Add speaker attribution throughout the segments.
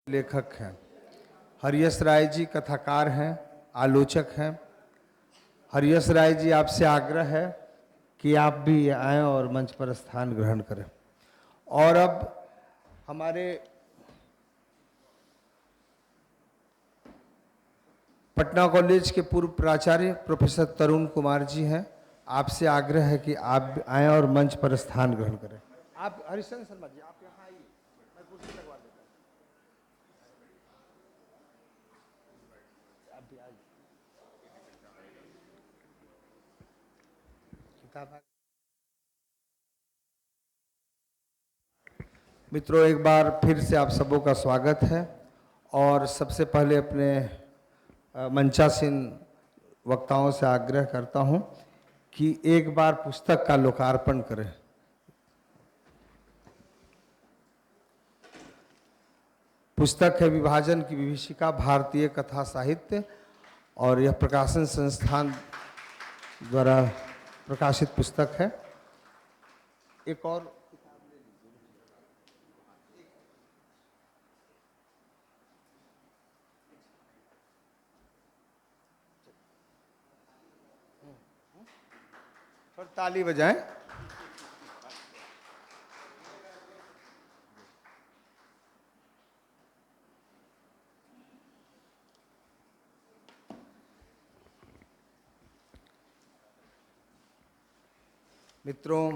Speaker 1: लेखक हैं। हरियश राय जी कथाकार हैं, आलोचक हैं। हरियश राय जी, आपसे आग्रह है कि आप भी आएं और मंच पर स्थान ग्रहण करें। और अब हमारे पटना कॉलेज के पूर्व प्राचार्य प्रोफेसर तरुण कुमार जी हैं। आपसे आग्रह है कि आप आएं और मंच पर स्थान ग्रहण करें। आप हरिश्चंद्र शर्मा जी, आप यहाँ आइए, मैं कुर्सी लगवा देता हूँ। आप भी आइए। किताब मित्रों, एक बार फिर से आप सबों का स्वागत है। और सबसे पहले अपने मंचासीन वक्ताओं से आग्रह करता हूं कि एक बार पुस्तक का लोकार्पण करें। पुस्तक है विभाजन की विभीषिका, भारतीय कथा साहित्य, और यह प्रकाशन संस्थान द्वारा प्रकाशित पुस्तक है। एक और ताली बजाएं। मित्रों,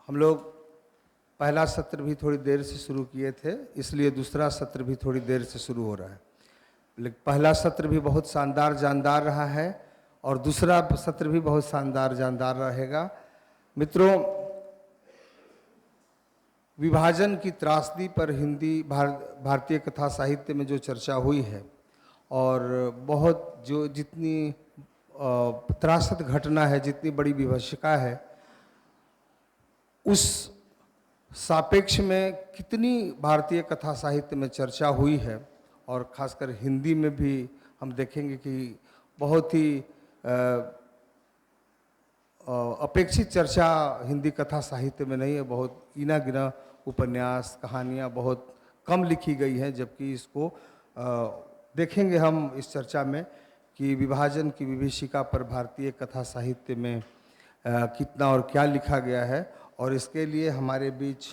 Speaker 1: हम लोग पहला सत्र भी थोड़ी देर से शुरू किए थे, इसलिए दूसरा सत्र भी थोड़ी देर से शुरू हो रहा है। लेकिन पहला सत्र भी बहुत शानदार जानदार रहा है और दूसरा सत्र भी बहुत शानदार जानदार रहेगा। मित्रों, विभाजन की त्रासदी पर हिंदी भारतीय कथा साहित्य में जो चर्चा हुई है, और बहुत जो जितनी त्रासद घटना है, जितनी बड़ी विभीषिका है, उस सापेक्ष में कितनी भारतीय कथा साहित्य में चर्चा हुई है, और खासकर हिंदी में भी हम देखेंगे कि बहुत ही अपेक्षित चर्चा हिंदी कथा साहित्य में नहीं है। बहुत गिना गिना उपन्यास, कहानियाँ बहुत कम लिखी गई हैं, जबकि इसको देखेंगे हम इस चर्चा में कि विभाजन की विभीषिका पर भारतीय कथा साहित्य में कितना और क्या लिखा गया है। और इसके लिए हमारे बीच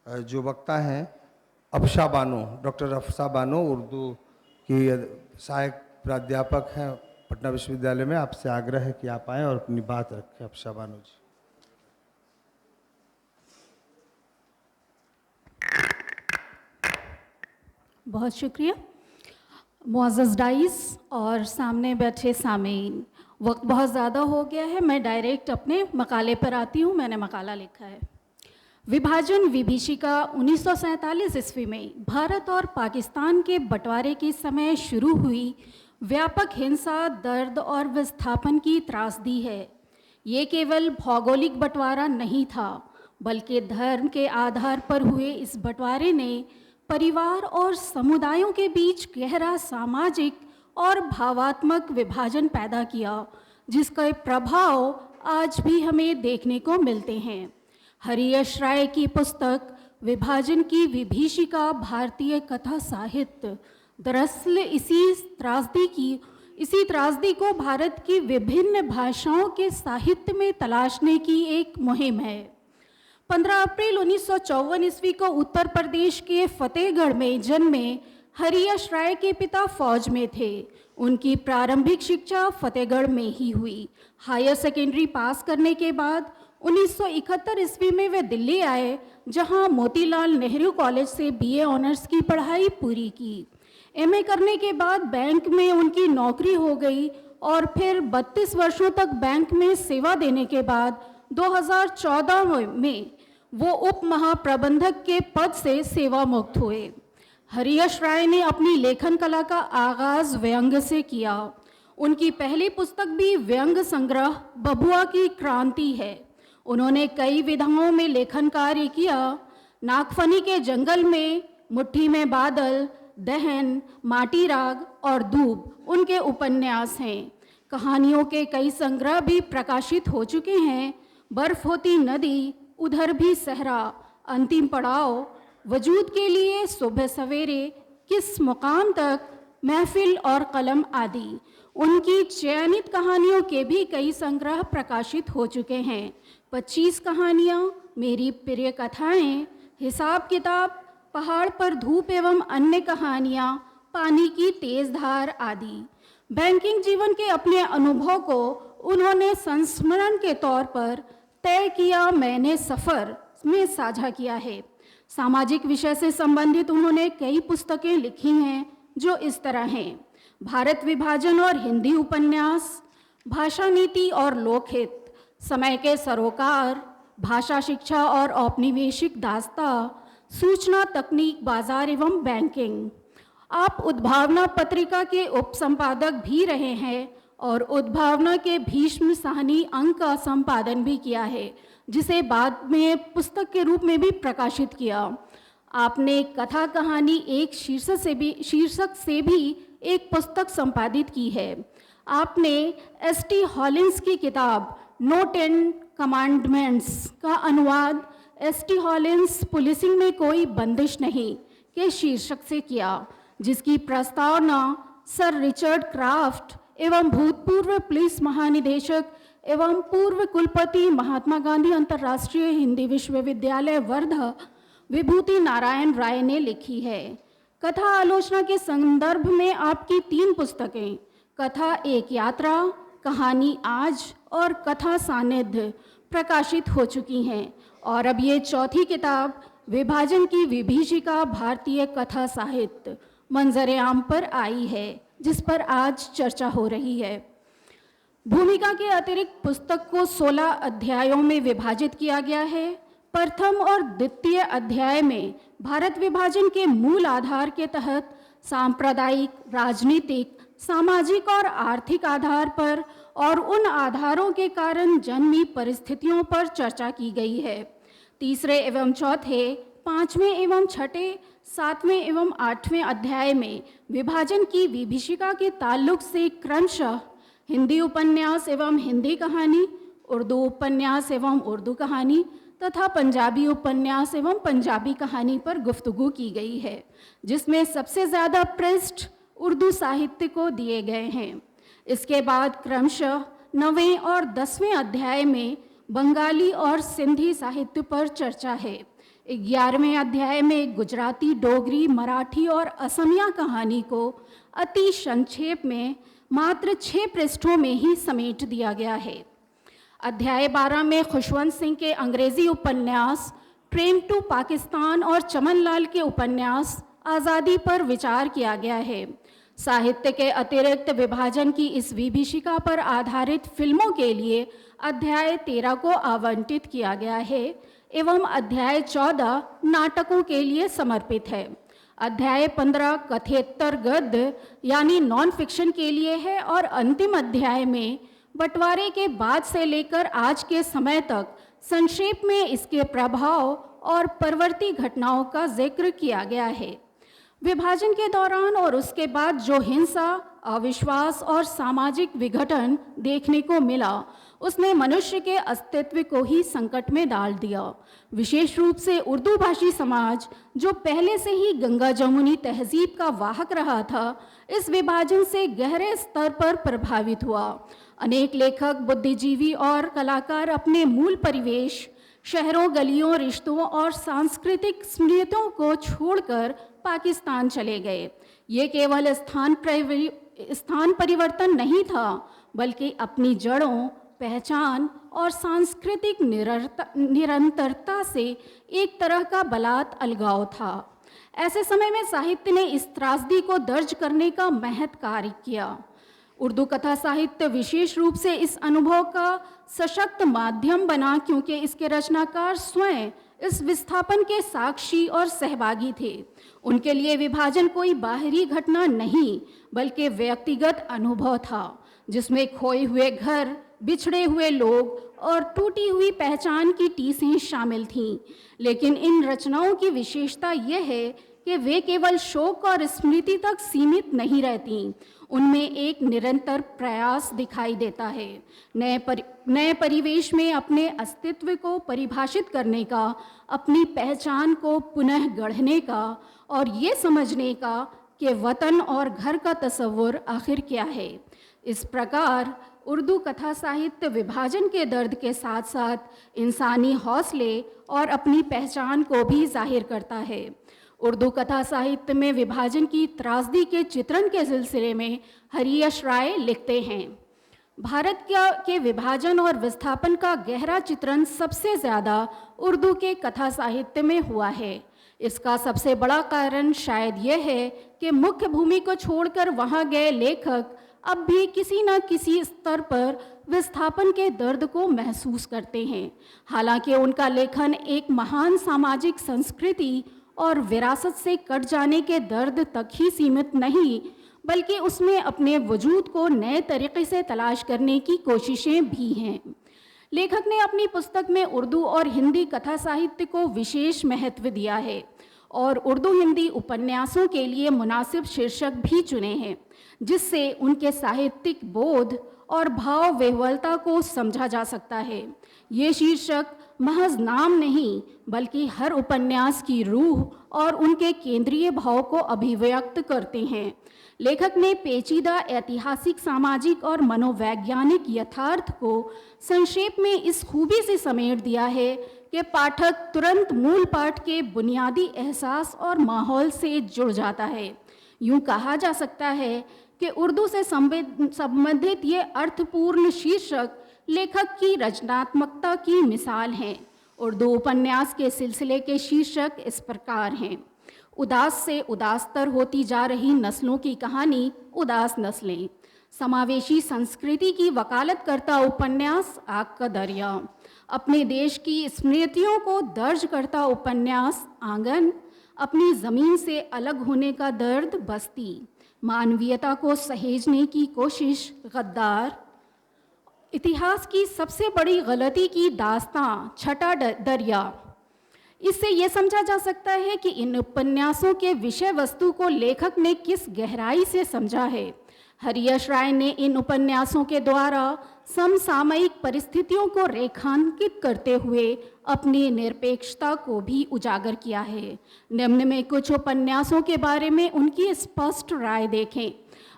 Speaker 1: जो वक्ता हैं, अफसा बानो, डॉक्टर अफसा बानो, उर्दू की सहायक प्राध्यापक हैं पटना विश्वविद्यालय में। आपसे आग्रह है कि आप आएँ और अपनी बात रखें। अफसा बानो जी।
Speaker 2: बहुत शुक्रिया। मुअज़्ज़ज़ डाइस और सामने बैठे सामीन, वक्त बहुत ज़्यादा हो गया है, मैं डायरेक्ट अपने मकाले पर आती हूँ। मैंने मकाला लिखा है, विभाजन विभीषिका 1947 ईस्वी में भारत और पाकिस्तान के बंटवारे के समय शुरू हुई व्यापक हिंसा, दर्द और विस्थापन की त्रासदी है। ये केवल भौगोलिक बंटवारा नहीं था, बल्कि धर्म के आधार पर हुए इस बंटवारे ने परिवार और समुदायों के बीच गहरा सामाजिक और भावात्मक विभाजन पैदा किया, जिसके प्रभाव आज भी हमें देखने को मिलते हैं। हरियश राय की पुस्तक विभाजन की विभीषिका भारतीय कथा साहित्य दरअसल इसी त्रासदी को भारत की विभिन्न भाषाओं के साहित्य में तलाशने की एक मुहिम है। 15 अप्रैल 1954 ईस्वी को उत्तर प्रदेश के फतेहगढ़ में जन्मे हरियश राय के पिता फौज में थे। उनकी प्रारंभिक शिक्षा फतेहगढ़ में ही हुई। हायर सेकेंडरी पास करने के बाद 1971 ईस्वी में वे दिल्ली आए, जहां मोतीलाल नेहरू कॉलेज से बीए ऑनर्स की पढ़ाई पूरी की। एमए करने के बाद बैंक में उनकी नौकरी हो गई और फिर 32 वर्षों तक बैंक में सेवा देने के बाद 2014 में वो उप महाप्रबंधक के पद से सेवा मुक्त हुए। हरियश राय ने अपनी लेखन कला का आगाज व्यंग से किया। उनकी पहली पुस्तक भी व्यंग संग्रह बबुआ की क्रांति है। उन्होंने कई विधाओं में लेखन कार्य किया। नागफनी के जंगल में, मुट्ठी में बादल, दहन, माटी राग और धूप उनके उपन्यास हैं। कहानियों के कई संग्रह भी प्रकाशित हो चुके हैं। बर्फ होती नदी, उधर भी सहरा, अंतिम पड़ाव, वजूद के लिए सुबह सवेरे, किस मुकाम तक, महफिल और कलम आदि। उनकी चयनित कहानियों के भी कई संग्रह प्रकाशित हो चुके हैं। 25 कहानियाँ, मेरी प्रिय कथाएं, हिसाब किताब, पहाड़ पर धूप एवं अन्य कहानियाँ, पानी की तेज धार आदि। बैंकिंग जीवन के अपने अनुभव को उन्होंने संस्मरण के तौर पर तय किया मैंने सफ़र में साझा किया है। सामाजिक विषय से संबंधित उन्होंने कई पुस्तकें लिखी हैं जो इस तरह हैं: भारत विभाजन और हिंदी उपन्यास, भाषा नीति और लोकहित, समय के सरोकार, भाषा शिक्षा और औपनिवेशिक दास्ता, सूचना तकनीक बाजार एवं बैंकिंग। आप उद्भावना पत्रिका के उप संपादक भी रहे हैं और उद्भावना के भीष्म साहनी अंक का संपादन भी किया है, जिसे बाद में पुस्तक के रूप में भी प्रकाशित किया। आपने कथा कहानी एक शीर्षक से भी एक पुस्तक संपादित की है। आपने एस.टी. हॉलिन्स की किताब नो 10 कमांडमेंट्स का अनुवाद एस.टी. हॉलिन्स पुलिसिंग में कोई बंदिश नहीं के शीर्षक से किया, जिसकी प्रस्तावना सर रिचर्ड क्राफ्ट एवं भूतपूर्व पुलिस महानिदेशक एवं पूर्व कुलपति महात्मा गांधी अंतर्राष्ट्रीय हिंदी विश्वविद्यालय वर्धा विभूति नारायण राय ने लिखी है। कथा आलोचना के संदर्भ में आपकी 3 पुस्तकें, कथा एक यात्रा, कहानी आज और कथा सानिध्य, प्रकाशित हो चुकी हैं और अब ये 4थी किताब विभाजन की विभीषिका भारतीय कथा साहित्य मंजरे आम पर आई है, जिस पर आज चर्चा हो रही है। भूमिका के अतिरिक्त पुस्तक को 16 अध्यायों में विभाजित किया गया है। प्रथम और द्वितीय अध्याय में भारत विभाजन के मूल आधार के तहत सांप्रदायिक, राजनीतिक, सामाजिक और आर्थिक आधार पर और उन आधारों के कारण जन्मी परिस्थितियों पर चर्चा की गई है। तीसरे एवं चौथे, 5वें एवं 6ठे, 7वें एवं 8वें अध्याय में विभाजन की विभीषिका के ताल्लुक से क्रमशः हिंदी उपन्यास एवं हिंदी कहानी, उर्दू उपन्यास एवं उर्दू कहानी तथा पंजाबी उपन्यास एवं पंजाबी कहानी पर गुफ्तगू की गई है, जिसमें सबसे ज़्यादा पृष्ठ उर्दू साहित्य को दिए गए हैं। इसके बाद क्रमशः 9वें और 10वें अध्याय में बंगाली और सिंधी साहित्य पर चर्चा है। 11वें अध्याय में गुजराती, डोगरी, मराठी और असमिया कहानी को अति संक्षेप में मात्र 6 पृष्ठों में ही समेट दिया गया है। अध्याय 12 में खुशवंत सिंह के अंग्रेजी उपन्यास ट्रेन टू पाकिस्तान और चमन लाल के उपन्यास आज़ादी पर विचार किया गया है। साहित्य के अतिरिक्त विभाजन की इस विभीषिका पर आधारित फिल्मों के लिए अध्याय 13 को आवंटित किया गया है एवं अध्याय 14 नाटकों के लिए समर्पित है। अध्याय 15 कथेतर गद्य यानी नॉन फिक्शन के लिए है और अंतिम अध्याय में बंटवारे के बाद से लेकर आज के समय तक संक्षेप में इसके प्रभाव और परवर्ती घटनाओं का जिक्र किया गया है। विभाजन के दौरान और उसके बाद जो हिंसा, अविश्वास और सामाजिक विघटन देखने को मिला, उसने मनुष्य के अस्तित्व को ही संकट में डाल दिया। विशेष रूप से उर्दू भाषी समाज, जो पहले से ही गंगा जमुनी तहजीब का वाहक रहा था, इस विभाजन से गहरे स्तर पर प्रभावित हुआ। अनेक लेखक, बुद्धिजीवी और कलाकार अपने मूल परिवेश, शहरों, गलियों, रिश्तों और सांस्कृतिक स्मृतियों को छोड़कर पाकिस्तान चले गए। ये केवल स्थान परिवर्तन नहीं था, बल्कि अपनी जड़ों, पहचान और सांस्कृतिक निरंतरता से एक तरह का बलात् अलगाव था। ऐसे समय में साहित्य ने इस त्रासदी को दर्ज करने का महत् कार्य किया। उर्दू कथा साहित्य विशेष रूप से इस अनुभव का सशक्त माध्यम बना, क्योंकि इसके रचनाकार स्वयं इस विस्थापन के साक्षी और सहभागी थे। उनके लिए विभाजन कोई बाहरी घटना नहीं, बल्कि व्यक्तिगत अनुभव था, जिसमें खोए हुए घर, बिछड़े हुए लोग और टूटी हुई पहचान की टीसें शामिल थीं। लेकिन इन रचनाओं की विशेषता यह है कि वे केवल शोक और स्मृति तक सीमित नहीं रहतीं, उनमें एक निरंतर प्रयास दिखाई देता है नए परिवेश में अपने अस्तित्व को परिभाषित करने का, अपनी पहचान को पुनः गढ़ने का और ये समझने का कि वतन और घर का तस्वुर आखिर क्या है। इस प्रकार उर्दू कथा साहित्य विभाजन के दर्द के साथ साथ इंसानी हौसले और अपनी पहचान को भी जाहिर करता है। उर्दू कथा साहित्य में विभाजन की त्रासदी के चित्रण के सिलसिले में हरीश राय लिखते हैं, भारत के विभाजन और विस्थापन का गहरा चित्रण सबसे ज़्यादा उर्दू के कथा साहित्य में हुआ है। इसका सबसे बड़ा कारण शायद यह है कि मुख्य भूमि को छोड़कर वहाँ गए लेखक अब भी किसी न किसी स्तर पर विस्थापन के दर्द को महसूस करते हैं। हालांकि उनका लेखन एक महान सामाजिक संस्कृति और विरासत से कट जाने के दर्द तक ही सीमित नहीं, बल्कि उसमें अपने वजूद को नए तरीके से तलाश करने की कोशिशें भी हैं। लेखक ने अपनी पुस्तक में उर्दू और हिंदी कथा साहित्य को विशेष महत्व दिया है और उर्दू हिंदी उपन्यासों के लिए मुनासिब शीर्षक भी चुने हैं, जिससे उनके साहित्यिक बोध और भाव विह्वलता को समझा जा सकता है। ये शीर्षक महज नाम नहीं, बल्कि हर उपन्यास की रूह और उनके केंद्रीय भाव को अभिव्यक्त करते हैं। लेखक ने पेचीदा ऐतिहासिक, सामाजिक और मनोवैज्ञानिक यथार्थ को संक्षेप में इस खूबी से समेट दिया है कि पाठक तुरंत मूल पाठ के बुनियादी एहसास और माहौल से जुड़ जाता है। यूँ कहा जा सकता है कि उर्दू से संबंधित ये अर्थपूर्ण शीर्षक लेखक की रचनात्मकता की मिसाल हैं। उर्दू उपन्यास के सिलसिले के शीर्षक इस प्रकार हैं, उदास से उदासतर होती जा रही नस्लों की कहानी, उदास नस्लें, समावेशी संस्कृति की वकालत करता उपन्यास आग का दरिया, अपने देश की स्मृतियों को दर्ज करता उपन्यास आंगन, अपनी ज़मीन से अलग होने का दर्द बस्ती, मानवीयता को सहेजने की कोशिश गद्दार, इतिहास की सबसे बड़ी गलती की दास्तां छठा दरिया। इससे ये समझा जा सकता है कि इन उपन्यासों के विषय वस्तु को लेखक ने किस गहराई से समझा है। हरीश राय ने इन उपन्यासों के द्वारा समसामयिक परिस्थितियों को रेखांकित करते हुए अपनी निरपेक्षता को भी उजागर किया है। निम्न में कुछ उपन्यासों के बारे में उनकी स्पष्ट राय देखें।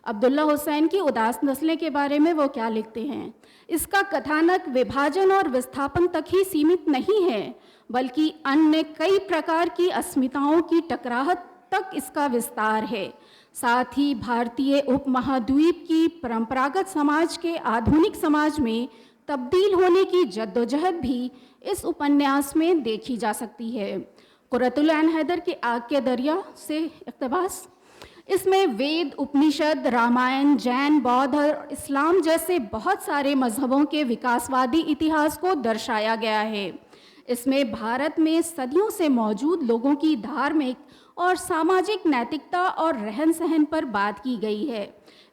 Speaker 2: अब्दुल्ला हुसैन की उदास नस्लें के बारे में वो क्या लिखते हैं, इसका कथानक विभाजन और विस्थापन तक ही सीमित नहीं है, बल्कि अन्य कई प्रकार की अस्मिताओं की टकराहट तक इसका विस्तार है। साथ ही भारतीय उपमहाद्वीप की परंपरागत समाज के आधुनिक समाज में तब्दील होने की जद्दोजहद भी इस उपन्यास में देखी जा सकती है। कुरतुल ऐन हैदर के आग के दरिया से इक़्तिबास, इसमें वेद, उपनिषद, रामायण, जैन, बौद्ध और इस्लाम जैसे बहुत सारे मजहबों के विकासवादी इतिहास को दर्शाया गया है। इसमें भारत में सदियों से मौजूद लोगों की धार्मिक और सामाजिक नैतिकता और रहन सहन पर बात की गई है।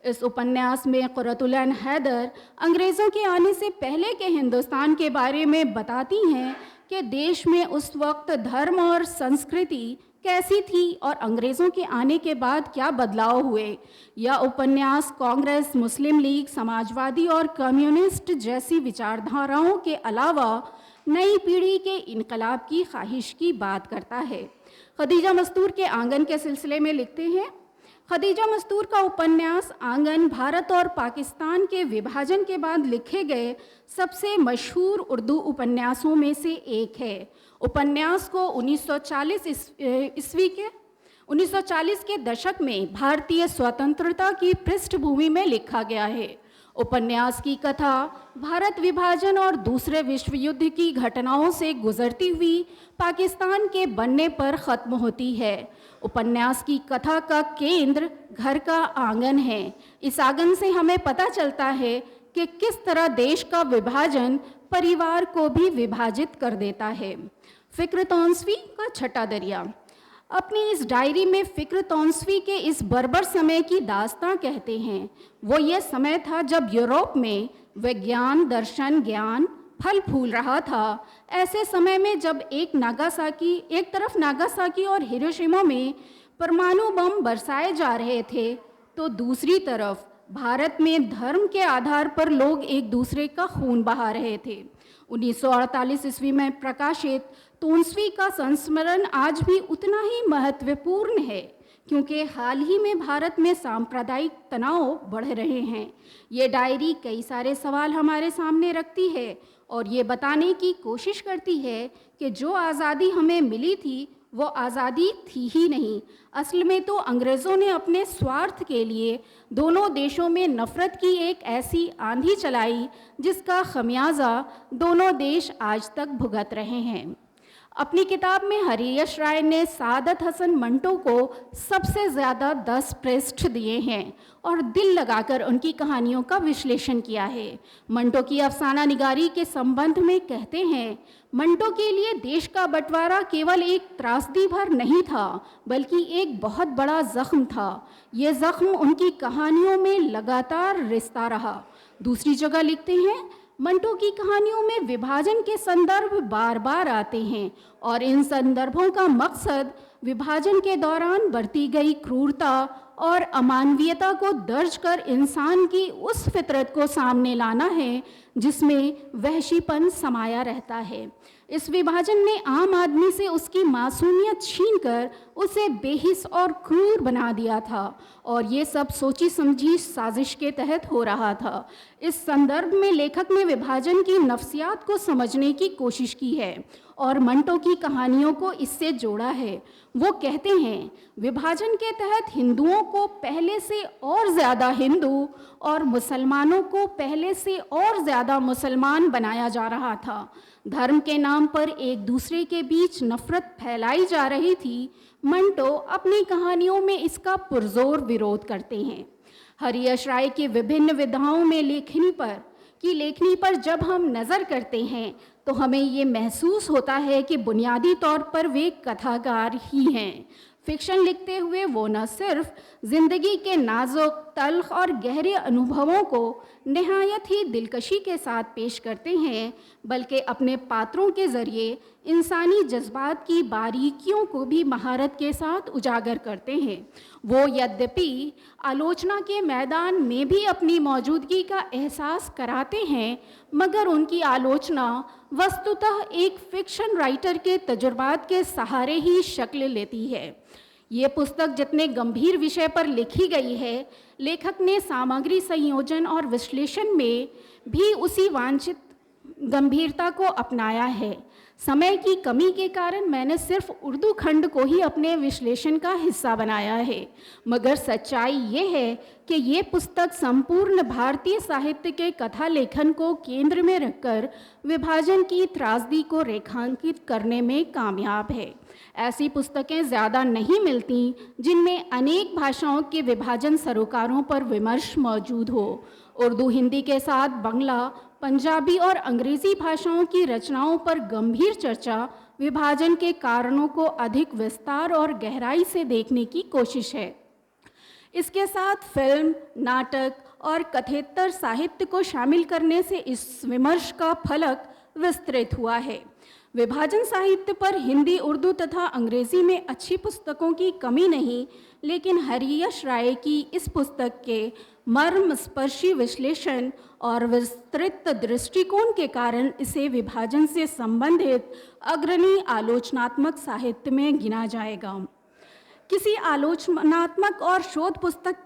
Speaker 2: इस उपन्यास में कुरतुल ऐन हैदर अंग्रेज़ों के आने से पहले के हिंदुस्तान के बारे में बताती हैं कि देश में उस वक्त धर्म और संस्कृति कैसी थी और अंग्रेज़ों के आने के बाद क्या बदलाव हुए। यह उपन्यास कांग्रेस, मुस्लिम लीग, समाजवादी और कम्युनिस्ट जैसी विचारधाराओं के अलावा नई पीढ़ी के इनकलाब की ख्वाहिश की बात करता है। खदीजा मस्तूर के आंगन के सिलसिले में लिखते हैं, खदीजा मस्तूर का उपन्यास आंगन भारत और पाकिस्तान के विभाजन के बाद लिखे गए सबसे मशहूर उर्दू उपन्यासों में से एक है। उपन्यास को 1940 के दशक में भारतीय स्वतंत्रता की पृष्ठभूमि में लिखा गया है। उपन्यास की कथा भारत विभाजन और दूसरे विश्व युद्ध की घटनाओं से गुजरती हुई पाकिस्तान के बनने पर ख़त्म होती है। उपन्यास की कथा का केंद्र घर का आंगन है। इस आंगन से हमें पता चलता है कि किस तरह देश का विभाजन परिवार को भी विभाजित कर देता है। फ़िक्र तौंसवी का छठा दरिया, अपनी इस डायरी में फ़िक्र तौंसवी के इस बर्बर समय की दास्तां कहते हैं। वो ये समय था जब यूरोप में विज्ञान, दर्शन, ज्ञान फल फूल रहा था। ऐसे समय में जब एक तरफ नागासाकी और हिरोशिमा में परमाणु बम बरसाए जा रहे थे, तो दूसरी तरफ भारत में धर्म के आधार पर लोग एक दूसरे का खून बहा रहे थे। 1948 ईस्वी में प्रकाशित तोंसवी का संस्मरण आज भी उतना ही महत्वपूर्ण है, क्योंकि हाल ही में भारत में सांप्रदायिक तनाव बढ़ रहे हैं। ये डायरी कई सारे सवाल हमारे सामने रखती है और ये बताने की कोशिश करती है कि जो आज़ादी हमें मिली थी वो आज़ादी थी ही नहीं। असल में तो अंग्रेज़ों ने अपने स्वार्थ के लिए दोनों देशों में नफ़रत की एक ऐसी आंधी चलाई जिसका खमियाजा दोनों देश आज तक भुगत रहे हैं। अपनी किताब में हरीश राय ने सादत हसन मंटो को सबसे ज़्यादा 10 पृष्ठ दिए हैं और दिल लगाकर उनकी कहानियों का विश्लेषण किया है। मंटो की अफसाना निगारी के संबंध में कहते हैं, मंटो के लिए देश का बंटवारा केवल एक त्रासदी भर नहीं था, बल्कि एक बहुत बड़ा ज़ख्म था। ये ज़ख्म उनकी कहानियों में लगातार रिश्ता रहा। दूसरी जगह लिखते हैं, मंटो की कहानियों में विभाजन के संदर्भ बार बार आते हैं और इन संदर्भों का मकसद विभाजन के दौरान बरती गई क्रूरता और अमानवीयता को दर्ज कर इंसान की उस फितरत को सामने लाना है जिसमें वहशीपन समाया रहता है। इस विभाजन ने आम आदमी से उसकी मासूमियत छीनकर उसे बेहिस और क्रूर बना दिया था और ये सब सोची समझी साजिश के तहत हो रहा था। इस संदर्भ में लेखक ने विभाजन की नफ्सियात को समझने की कोशिश की है और मंटो की कहानियों को इससे जोड़ा है। वो कहते हैं, विभाजन के तहत हिंदुओं को पहले से और ज़्यादा हिंदू और मुसलमानों को पहले से और ज़्यादा मुसलमान बनाया जा रहा था। धर्म के नाम पर एक दूसरे के बीच नफरत फैलाई जा रही थी। मंटो अपनी कहानियों में इसका पुरजोर विरोध करते हैं। हरीश राय की विभिन्न विधाओं में लेखनी पर जब हम नज़र करते हैं तो हमें ये महसूस होता है कि बुनियादी तौर पर वे कथाकार ही हैं। फिक्शन लिखते हुए वो न सिर्फ ज़िंदगी के नाजुक, तल्ख और गहरे अनुभवों को नहायत ही दिलकशी के साथ पेश करते हैं, बल्कि अपने पात्रों के ज़रिए इंसानी जज्बात की बारीकियों को भी महारत के साथ उजागर करते हैं। वो यद्यपि आलोचना के मैदान में भी अपनी मौजूदगी का एहसास कराते हैं, मगर उनकी आलोचना वस्तुतः एक फिक्शन राइटर के तजुर्बात के सहारे ही शक्ल लेती है। ये पुस्तक जितने गंभीर विषय पर लिखी गई है, लेखक ने सामग्री संयोजन और विश्लेषण में भी उसी वांछित गंभीरता को अपनाया है। समय की कमी के कारण मैंने सिर्फ उर्दू खंड को ही अपने विश्लेषण का हिस्सा बनाया है, मगर सच्चाई ये है कि ये पुस्तक संपूर्ण भारतीय साहित्य के कथा लेखन को केंद्र में रखकर विभाजन की त्रासदी को रेखांकित करने में कामयाब है। ऐसी पुस्तकें ज़्यादा नहीं मिलती जिनमें अनेक भाषाओं के विभाजन सरोकारों पर विमर्श मौजूद हो। उर्दू, हिंदी के साथ बंगला, पंजाबी और अंग्रेज़ी भाषाओं की रचनाओं पर गंभीर चर्चा विभाजन के कारणों को अधिक विस्तार और गहराई से देखने की कोशिश है। इसके साथ फिल्म, नाटक और कथेतर साहित्य को शामिल करने से इस विमर्श का फलक विस्तृत हुआ है। विभाजन साहित्य पर हिंदी, उर्दू तथा अंग्रेज़ी में अच्छी पुस्तकों की कमी नहीं, लेकिन हरीश राय की इस पुस्तक के मर्मस्पर्शी विश्लेषण और विस्तृत दृष्टिकोण के कारण इसे विभाजन से संबंधित अग्रणी आलोचनात्मक साहित्य में गिना जाएगा। किसी आलोचनात्मक और शोध पुस्तक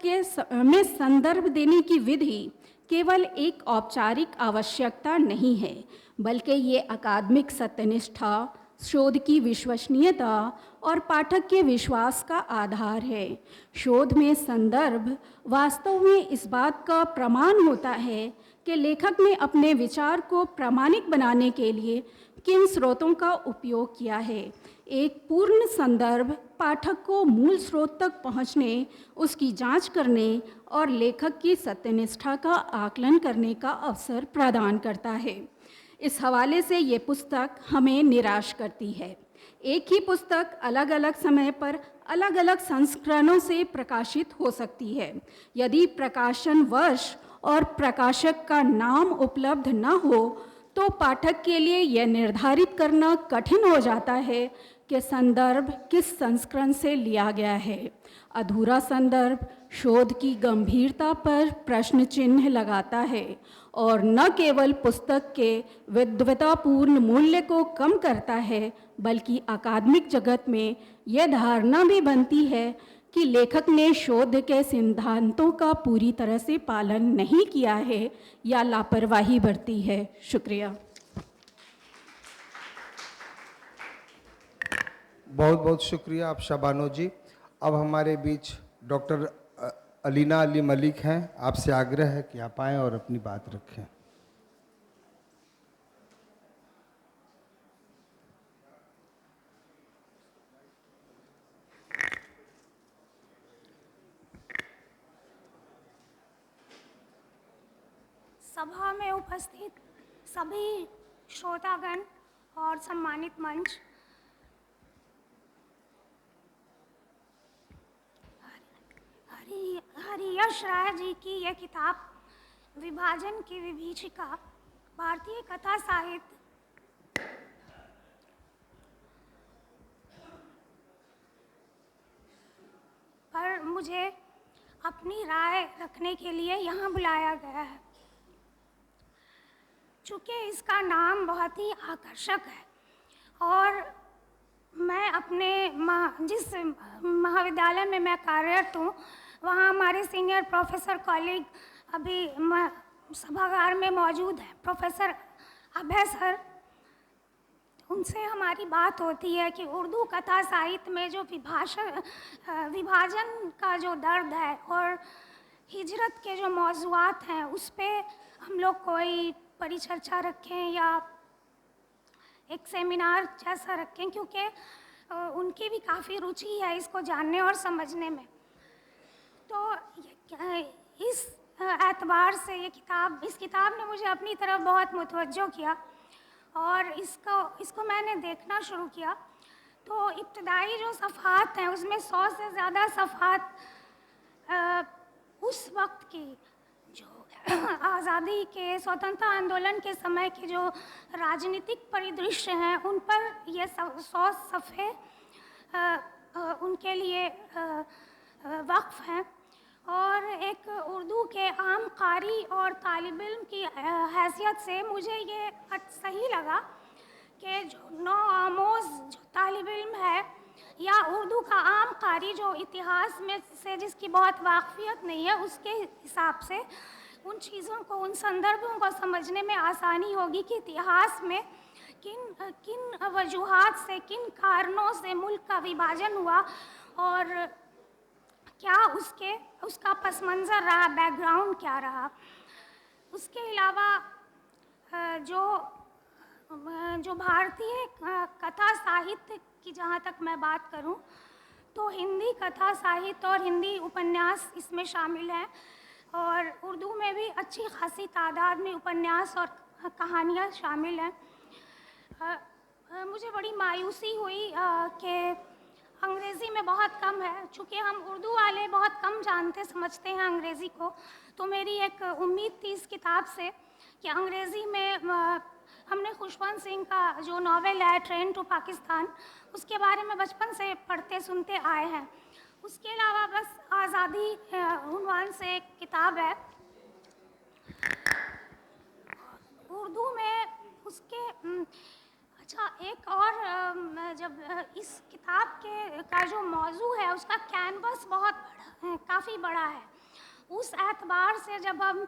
Speaker 2: में संदर्भ देने की विधि केवल एक औपचारिक आवश्यकता नहीं है, बल्कि ये अकादमिक सत्यनिष्ठा, शोध की विश्वसनीयता और पाठक के विश्वास का आधार है। शोध में संदर्भ वास्तव में इस बात का प्रमाण होता है कि लेखक ने अपने विचार को प्रामाणिक बनाने के लिए किन स्रोतों का उपयोग किया है। एक पूर्ण संदर्भ पाठक को मूल स्रोत तक पहुंचने, उसकी जांच करने और लेखक की सत्यनिष्ठा का आकलन करने का अवसर प्रदान करता है। इस हवाले से ये पुस्तक हमें निराश करती है। एक ही पुस्तक अलग अलग समय पर अलग अलग संस्करणों से प्रकाशित हो सकती है। यदि प्रकाशन वर्ष और प्रकाशक का नाम उपलब्ध न हो तो पाठक के लिए यह निर्धारित करना कठिन हो जाता है कि संदर्भ किस संस्करण से लिया गया है। अधूरा संदर्भ शोध की गंभीरता पर प्रश्न चिन्ह लगाता है और न केवल पुस्तक के विद्वतापूर्ण मूल्य को कम करता है, बल्कि अकादमिक जगत में यह धारणा भी बनती है कि लेखक ने शोध के सिद्धांतों का पूरी तरह से पालन नहीं किया है या लापरवाही बरती है। शुक्रिया।
Speaker 1: बहुत बहुत शुक्रिया आप शाबानो जी। अब हमारे बीच डॉक्टर अलीना अली मलिक हैं। आपसे आग्रह है कि आप आएँ और अपनी बात रखें।
Speaker 3: सभा में उपस्थित सभी श्रोतागण और सम्मानित मंच, हरियश राय जी की यह किताब विभाजन की विभीषिका भारतीय कथा साहित्य पर मुझे अपनी राय रखने के लिए यहाँ बुलाया गया है। चूँकि इसका नाम बहुत ही आकर्षक है और मैं अपने जिस महाविद्यालय में मैं कार्यरत हूँ वहाँ हमारे सीनियर प्रोफेसर कॉलीग अभी सभागार में मौजूद हैं, प्रोफेसर अभय सर। उनसे हमारी बात होती है कि उर्दू कथा साहित्य में जो विभाजन का जो दर्द है और हिजरत के जो मौज़ूआत हैं उस पर हम लोग कोई परिचर्चा रखें या एक सेमिनार जैसा रखें, क्योंकि उनकी भी काफ़ी रुचि है इसको जानने और समझने में। तो इस एतबार से इस किताब ने मुझे अपनी तरफ बहुत मुतवज्जो किया और इसको मैंने देखना शुरू किया। तो इब्तदाई जो सफ़हात हैं उसमें 100 से ज़्यादा सफ़हात उस वक्त की जो आज़ादी के स्वतंत्रता आंदोलन के समय के जो राजनीतिक परिदृश्य हैं उन पर ये 100 सफ़े उनके लिए वक्फ हैं। और एक उर्दू के आम कारी और तालिब इल्म की हैसियत से मुझे ये सही लगा कि जो नौ आमोज़ जो तालिब इल्म है या उर्दू का आम कारी जो इतिहास में से जिसकी बहुत वाक़फ़ियत नहीं है, उसके हिसाब से उन चीज़ों को, उन संदर्भों को समझने में आसानी होगी कि इतिहास में किन वजूहात से, किन कारणों से मुल्क का विभाजन हुआ और क्या उसका पस मंज़र रहा, बैकग्राउंड क्या रहा। उसके अलावा जो भारतीय कथा साहित्य की जहाँ तक मैं बात करूँ तो हिंदी कथा साहित्य और हिंदी उपन्यास इसमें शामिल हैं और उर्दू में भी अच्छी खासी तादाद में उपन्यास और कहानियाँ शामिल हैं। मुझे बड़ी मायूसी हुई कि अंग्रेज़ी में बहुत कम है। चूँकि हम उर्दू वाले बहुत कम जानते समझते हैं अंग्रेज़ी को, तो मेरी एक उम्मीद थी इस किताब से कि अंग्रेज़ी में हमने खुशवंत सिंह का जो नावल है ट्रेन टू पाकिस्तान, उसके बारे में बचपन से पढ़ते सुनते आए हैं। उसके अलावा बस आज़ादी उन्वान से एक किताब है उर्दू में, उसके अच्छा एक और जब इस किताब का जो मौजू है उसका कैनवस बहुत बड़ा, काफ़ी बड़ा है। उस एतबार से जब हम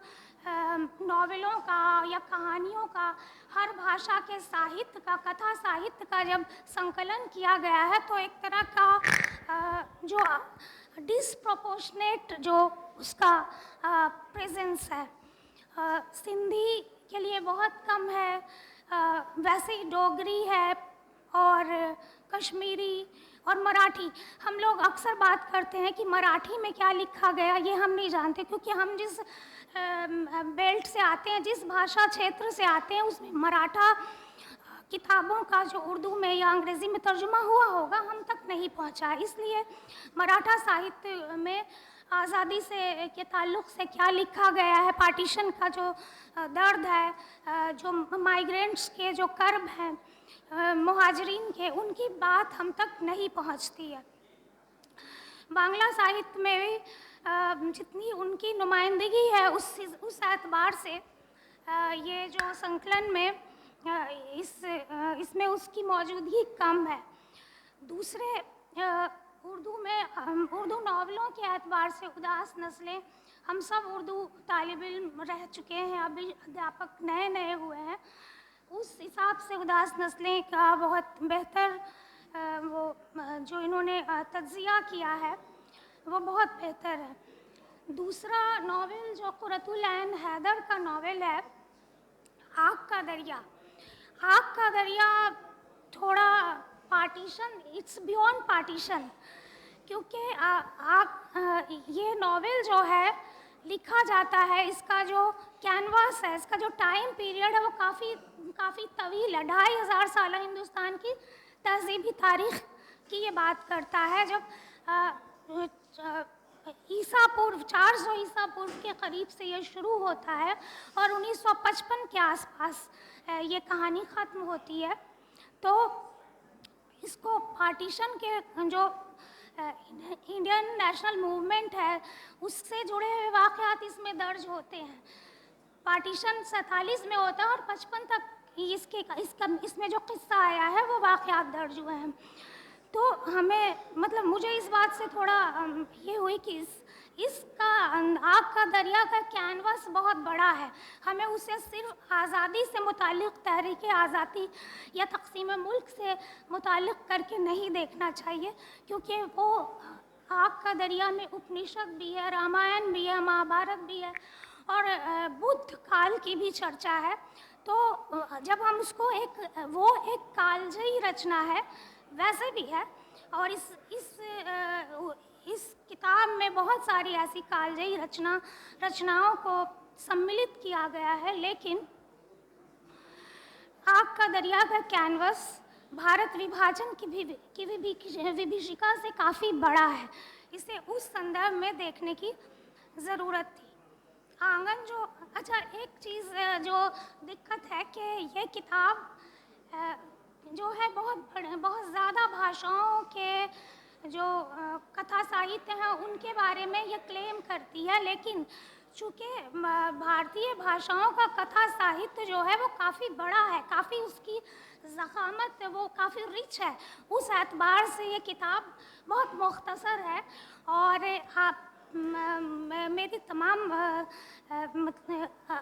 Speaker 3: नॉवेलों का या कहानियों का, हर भाषा के साहित्य का, कथा साहित्य का जब संकलन किया गया है तो एक तरह का जो डिसप्रोपोर्शनेट जो उसका प्रेजेंस है, सिंधी के लिए बहुत कम है, वैसे ही डोगरी है और कश्मीरी और मराठी। हम लोग अक्सर बात करते हैं कि मराठी में क्या लिखा गया ये हम नहीं जानते, क्योंकि हम जिस बेल्ट से आते हैं, जिस भाषा क्षेत्र से आते हैं, उसमें मराठा किताबों का जो उर्दू में या अंग्रेज़ी में तर्जुमा हुआ होगा हम तक नहीं पहुंचा। इसलिए मराठा साहित्य में आज़ादी से के ताल्लुक़ से क्या लिखा गया है, पार्टीशन का जो दर्द है, जो माइग्रेंट्स के जो कर्ब हैं, मुहाजिरीन के, उनकी बात हम तक नहीं पहुंचती है। बांग्ला साहित्य में भी जितनी उनकी नुमाइंदगी है उस एतबार से ये जो संकलन में इसमें उसकी मौजूदगी कम है। दूसरे उर्दू नावलों के एतबार से उदास नस्लें, हम सब उर्दू तालिब इल्म रह चुके हैं, अभी अध्यापक नए नए हुए हैं, उस हिसाब से उदास नस्लें का बहुत बेहतर वो जो इन्होंने तज्ज़िया किया है वो बहुत बेहतर है। दूसरा नावल जो कुरतुल ऐन हैदर का नावल है, आग का दरिया। आग का दरिया थोड़ा पार्टीशन, इट्स बियॉन्ड पार्टीशन, क्योंकि ये नावल जो है लिखा जाता है, इसका जो कैनवास है, इसका जो टाइम पीरियड है वो काफ़ी तवील है। 2500 साल हिंदुस्तान की तहज़ीबी तारीख़ की ये बात करता है, जब ईसा पूर्व 400 ईसा पूर्व के करीब से ये शुरू होता है और 1955 के आसपास ये कहानी ख़त्म होती है। तो इसको पार्टीशन के जो इंडियन नेशनल मूवमेंट है उससे जुड़े हुए वाक़यात इसमें दर्ज होते हैं। पार्टीशन 47 में होता है और 55 तक इसमें जो किस्सा आया है वो वाक़यात दर्ज हुए हैं। तो हमें मतलब मुझे इस बात से थोड़ा ये हुई कि इसका आग का दरिया का कैनवास बहुत बड़ा है, हमें उसे सिर्फ आज़ादी से मुतालिक, तहरीक आज़ादी या तक़सीम मुल्क से मुतालिक करके नहीं देखना चाहिए, क्योंकि वो आग का दरिया में उपनिषद भी है, रामायण भी है, महाभारत भी है और बुद्ध काल की भी चर्चा है। तो जब हम उसको वो एक कालजयी रचना है वैसे भी है, और इस किताब में बहुत सारी ऐसी कालजयी रचनाओं को सम्मिलित किया गया है, लेकिन आग का दरिया का कैनवस भारत विभाजन की विभीषिका से काफ़ी बड़ा है, इसे उस संदर्भ में देखने की ज़रूरत थी। आंगन जो अच्छा, एक चीज़ जो दिक्कत है कि ये किताब जो है बहुत ज़्यादा भाषाओं के जो कथा साहित्य हैं उनके बारे में ये क्लेम करती है, लेकिन चूँकि भारतीय भाषाओं का कथा साहित्य जो है वो काफ़ी बड़ा है, काफ़ी उसकी ज़ख़ामत वो काफ़ी रिच है, उस एतबार से ये किताब बहुत मुख्तसर है। और आप मेरी तमाम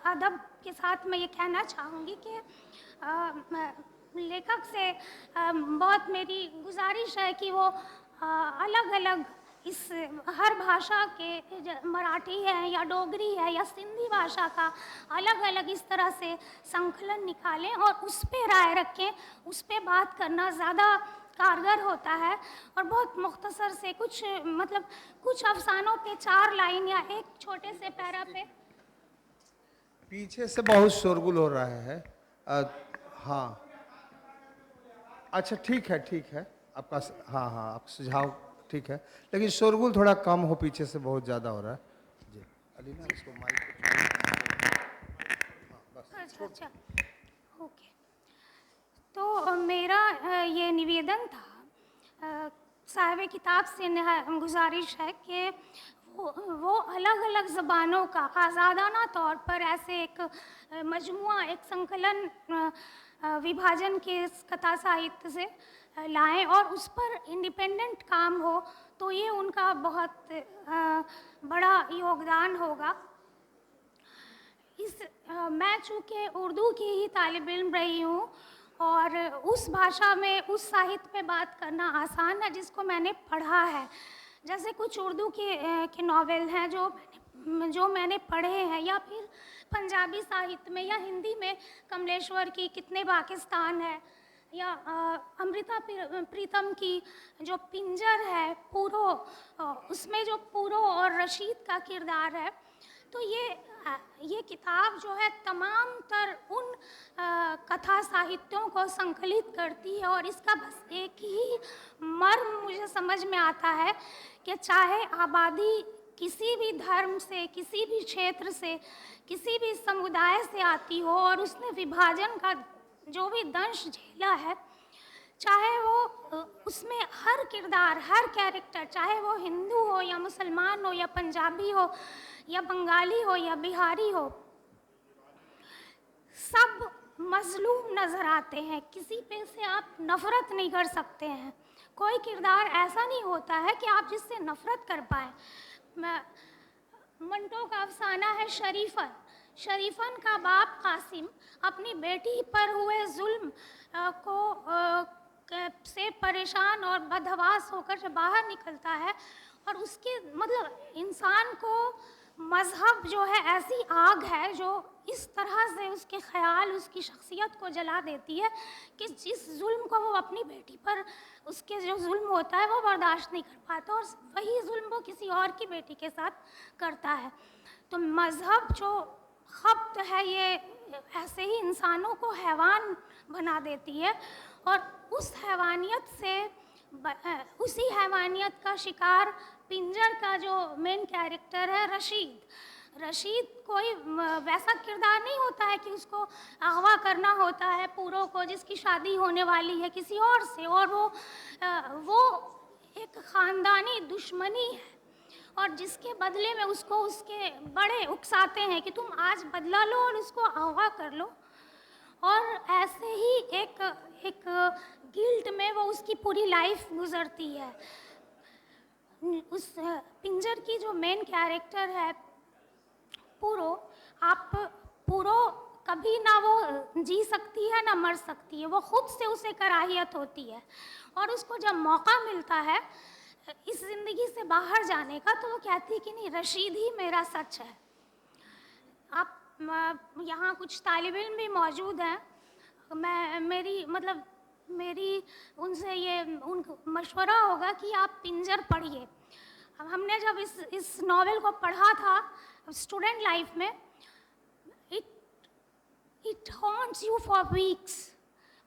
Speaker 3: अदब के साथ मैं ये कहना चाहूँगी कि लेखक से बहुत मेरी गुजारिश है कि वो अलग अलग इस हर भाषा के, मराठी है या डोगरी है या सिंधी भाषा का अलग अलग इस तरह से संकलन निकालें और उस पर राय रखें, उस पर बात करना ज़्यादा कारगर होता है। और बहुत मुख्तसर से कुछ अफसानों पे 4 लाइन या एक छोटे से पैरा पे।
Speaker 1: पीछे से बहुत शोरगुल हो रहा है। हाँ, अच्छा ठीक है आपका, हाँ आपका सुझाव ठीक है, लेकिन शोरगुल थोड़ा कम हो, पीछे से बहुत ज़्यादा हो रहा है जी। अलीना इसको माइक,
Speaker 3: अच्छा ओके। तो मेरा ये निवेदन था, साहिब किताब से गुजारिश है कि वो अलग अलग ज़बानों का आज़ादाना तौर पर ऐसे एक मजमुआ, एक संकलन विभाजन के कथा साहित्य से लाएं और उस पर इंडिपेंडेंट काम हो, तो ये उनका बहुत बड़ा योगदान होगा। मैं चूँकि उर्दू की ही तालिब इल्म रही हूँ और उस भाषा में उस साहित्य पे बात करना आसान है जिसको मैंने पढ़ा है। जैसे कुछ उर्दू के नावल हैं जो मैंने पढ़े हैं, या फिर पंजाबी साहित्य में या हिंदी में कमलेश्वर की कितने पाकिस्तान है, या अमृता प्रीतम की जो पिंजर है, पूरो, उसमें जो पूरो और रशीद का किरदार है। तो ये किताब जो है तमाम तर उन कथा साहित्यों को संकलित करती है, और इसका बस एक ही मर्म मुझे समझ में आता है कि चाहे आबादी किसी भी धर्म से, किसी भी क्षेत्र से, किसी भी समुदाय से आती हो और उसने विभाजन का जो भी दंश झेला है, चाहे वो उसमें हर किरदार, हर कैरेक्टर, चाहे वो हिंदू हो या मुसलमान हो या पंजाबी हो या बंगाली हो या बिहारी हो, सब मजलूम नज़र आते हैं। किसी पे से आप नफ़रत नहीं कर सकते हैं। कोई किरदार ऐसा नहीं होता है कि आप जिससे नफ़रत कर पाएँ। मंटो का अफसाना है शरीफन। शरीफन का बाप कासिम अपनी बेटी पर हुए जुल्म से परेशान और बदहवास होकर जब बाहर निकलता है, और उसके मतलब इंसान को मज़हब जो है ऐसी आग है जो इस तरह से उसके ख़याल, उसकी शख्सियत को जला देती है कि जिस जुल्म को वो अपनी बेटी पर, उसके जो जुल्म होता है वो बर्दाश्त नहीं कर पाता, और वही जुल्म वो किसी और की बेटी के साथ करता है। तो मज़हब जो खब्त है, ये ऐसे ही इंसानों को हैवान बना देती है, और उस हैवानियत से उसी हैवानियत का शिकार पिंजर का जो मेन कैरेक्टर है रशीद। रशीद कोई वैसा किरदार नहीं होता है कि उसको अगवा करना होता है पूरों को, जिसकी शादी होने वाली है किसी और से, और वो एक ख़ानदानी दुश्मनी है, और जिसके बदले में उसको उसके बड़े उकसाते हैं कि तुम आज बदला लो और उसको अगवा कर लो, और ऐसे ही एक गिल्ट में वो उसकी पूरी लाइफ गुजरती है। उस पिंजर की जो मेन कैरेक्टर है पूरो, आप पूरो कभी ना वो जी सकती है ना मर सकती है, वो खुद से उसे कराहियत होती है, और उसको जब मौका मिलता है इस ज़िंदगी से बाहर जाने का, तो वो कहती है कि नहीं, रशीद ही मेरा सच है। आप यहाँ कुछ तालिब इल्म भी मौजूद हैं, मेरी उनसे ये मशवरा होगा कि आप पिंजर पढ़िए। अब हमने जब इस नॉवेल को पढ़ा था स्टूडेंट लाइफ में, it haunts you for weeks.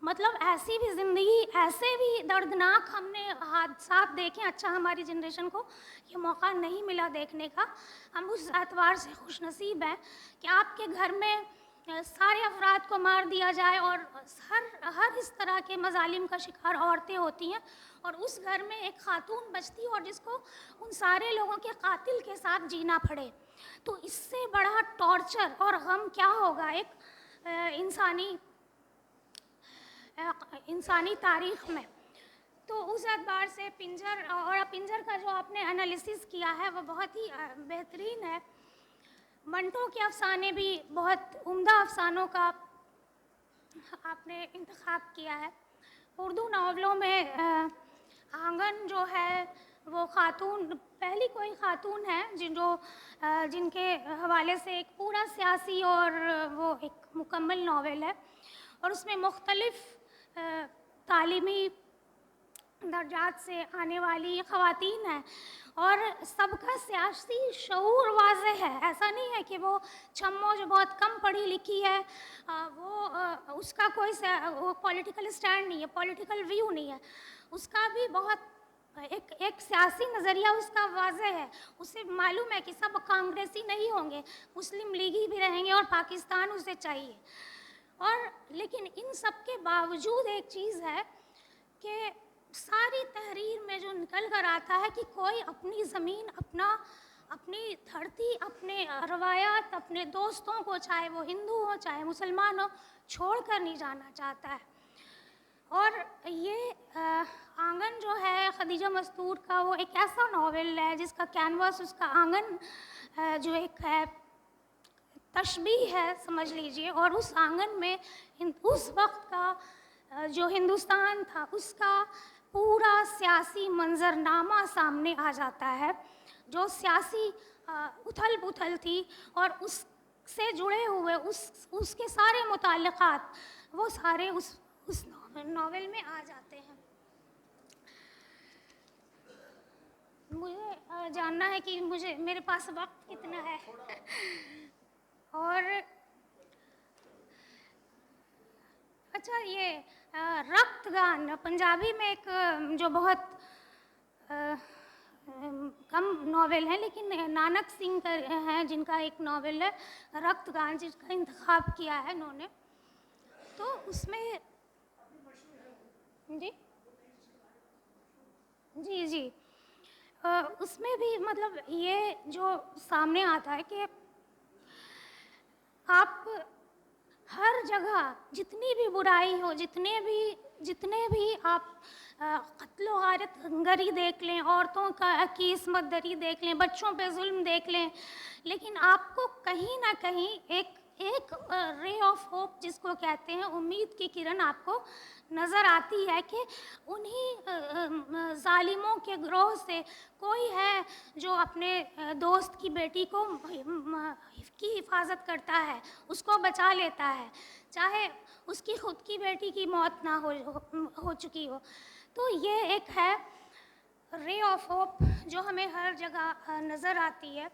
Speaker 3: मतलब ऐसी भी ज़िंदगी, ऐसे भी दर्दनाक हमने हादसात देखे। अच्छा, हमारी जनरेशन को ये मौका नहीं मिला देखने का। हम उस एतबार से खुशनसीब हैं कि आपके घर में सारे अफराद को मार दिया जाए और हर इस तरह के मजालिम का शिकार औरतें होती हैं, और उस घर में एक खातून बचती और जिसको उन सारे लोगों के कातिल के साथ जीना पड़े। तो इससे बड़ा टॉर्चर और गम क्या होगा एक इंसानी तारीख में। तो उस एतबार से पिंजर, और पिंजर का जो आपने एनालिसिस किया है वो बहुत ही बेहतरीन है। मंटो के अफसाने भी बहुत उम्दा अफसानों का आपने इंतखाब किया है। उर्दू नावलों में आंगन जो है वो खातून, पहली कोई खातून है जिनके हवाले से एक पूरा सियासी और वो एक मुकम्मल नावल है, और उसमें मुख्तलिफ़ तालीमी दर्जात से आने वाली ख़वातीन हैं, और सबका सियासी शऊर वाज़ेह है। ऐसा नहीं है कि वो छम्मो जो बहुत कम पढ़ी लिखी है उसका कोई वो पॉलिटिकल स्टैंड नहीं है, पॉलिटिकल व्यू नहीं है, उसका भी बहुत एक सियासी नज़रिया उसका वाज़ेह है। उसे मालूम है कि सब कांग्रेसी नहीं होंगे, मुस्लिम लीगी भी रहेंगे और पाकिस्तान उसे चाहिए। और लेकिन इन सब के बावजूद एक चीज़ है कि सारी तहरीर में जो निकल कर आता है कि कोई अपनी ज़मीन, अपनी धरती, अपने रवायात, अपने दोस्तों को, चाहे वो हिंदू हो चाहे मुसलमान हो, छोड़ कर नहीं जाना चाहता है। और ये आंगन जो है खदीजा मस्तूर का, वो एक ऐसा नावल है जिसका कैनवास, उसका आंगन जो एक है तशबीह है समझ लीजिए, और उस आंगन में उस वक्त का जो हिंदुस्तान था उसका पूरा सियासी मंजरनामा सामने आ जाता है, जो सियासी उथल पुथल थी, और उससे जुड़े हुए उसके सारे मुताल्लिक़ात वो सारे उस नावल में आ जाते हैं। मुझे जानना है कि मेरे पास वक्त कितना है। और अच्छा, ये रक्तगान पंजाबी में एक जो बहुत कम नावल हैं, लेकिन नानक सिंह हैं जिनका एक नावल है रक्तगान, जिसका इंतखाब किया है इन्होंने। तो उसमें जी जी जी उसमें भी मतलब ये जो सामने आता है कि आप हर जगह जितनी भी बुराई हो, जितने भी आप कत्लो गारत गरी देख लें, औरतों की इस्मत दरी देख लें, बच्चों पे जुल्म देख लें, लेकिन आपको कहीं ना कहीं एक रे ऑफ होप जिसको कहते हैं, उम्मीद की किरण आपको नज़र आती है कि उन्हीं जालिमों के ग्रोह से कोई है जो अपने दोस्त की बेटी को की हिफाजत करता है, उसको बचा लेता है, चाहे उसकी खुद की बेटी की मौत ना हो चुकी हो। तो ये एक है रे ऑफ होप जो हमें हर जगह नज़र आती है।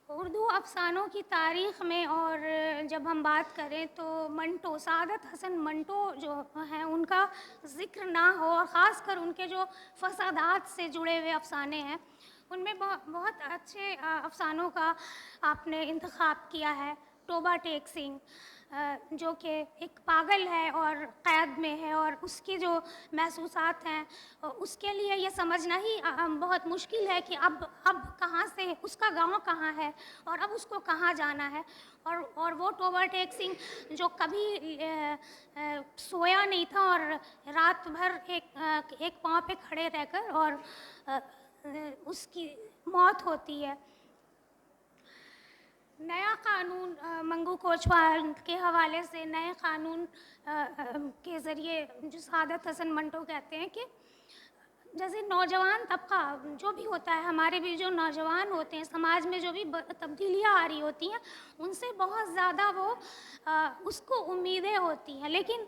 Speaker 3: उर्दू अफसानों की तारीख़ में और जब हम बात करें तो मंटो, सादत हसन मंटो जो हैं उनका ज़िक्र ना हो, और ख़ासकर उनके जो फसादात से जुड़े हुए अफसाने हैं उनमें बहुत अच्छे अफसानों का आपने इंतखाब किया है। टोबा टेक सिंह जो कि एक पागल है और क़ैद में है, और उसके जो महसूसात हैं उसके लिए ये समझना ही बहुत मुश्किल है कि अब कहाँ से, उसका गांव कहाँ है और अब उसको कहाँ जाना है। और वो टोबा टेक सिंह जो कभी सोया नहीं था और रात भर एक पाँव पे खड़े रहकर और उसकी मौत होती है। नया कानून मंगू कोचवाल के हवाले से नए कानून के ज़रिए जो सादत हसन मंटो कहते हैं कि जैसे नौजवान तबका जो भी होता है, हमारे भी जो नौजवान होते हैं, समाज में जो भी तब्दीलियाँ आ रही होती हैं, उनसे बहुत ज़्यादा वो उसको उम्मीदें होती हैं, लेकिन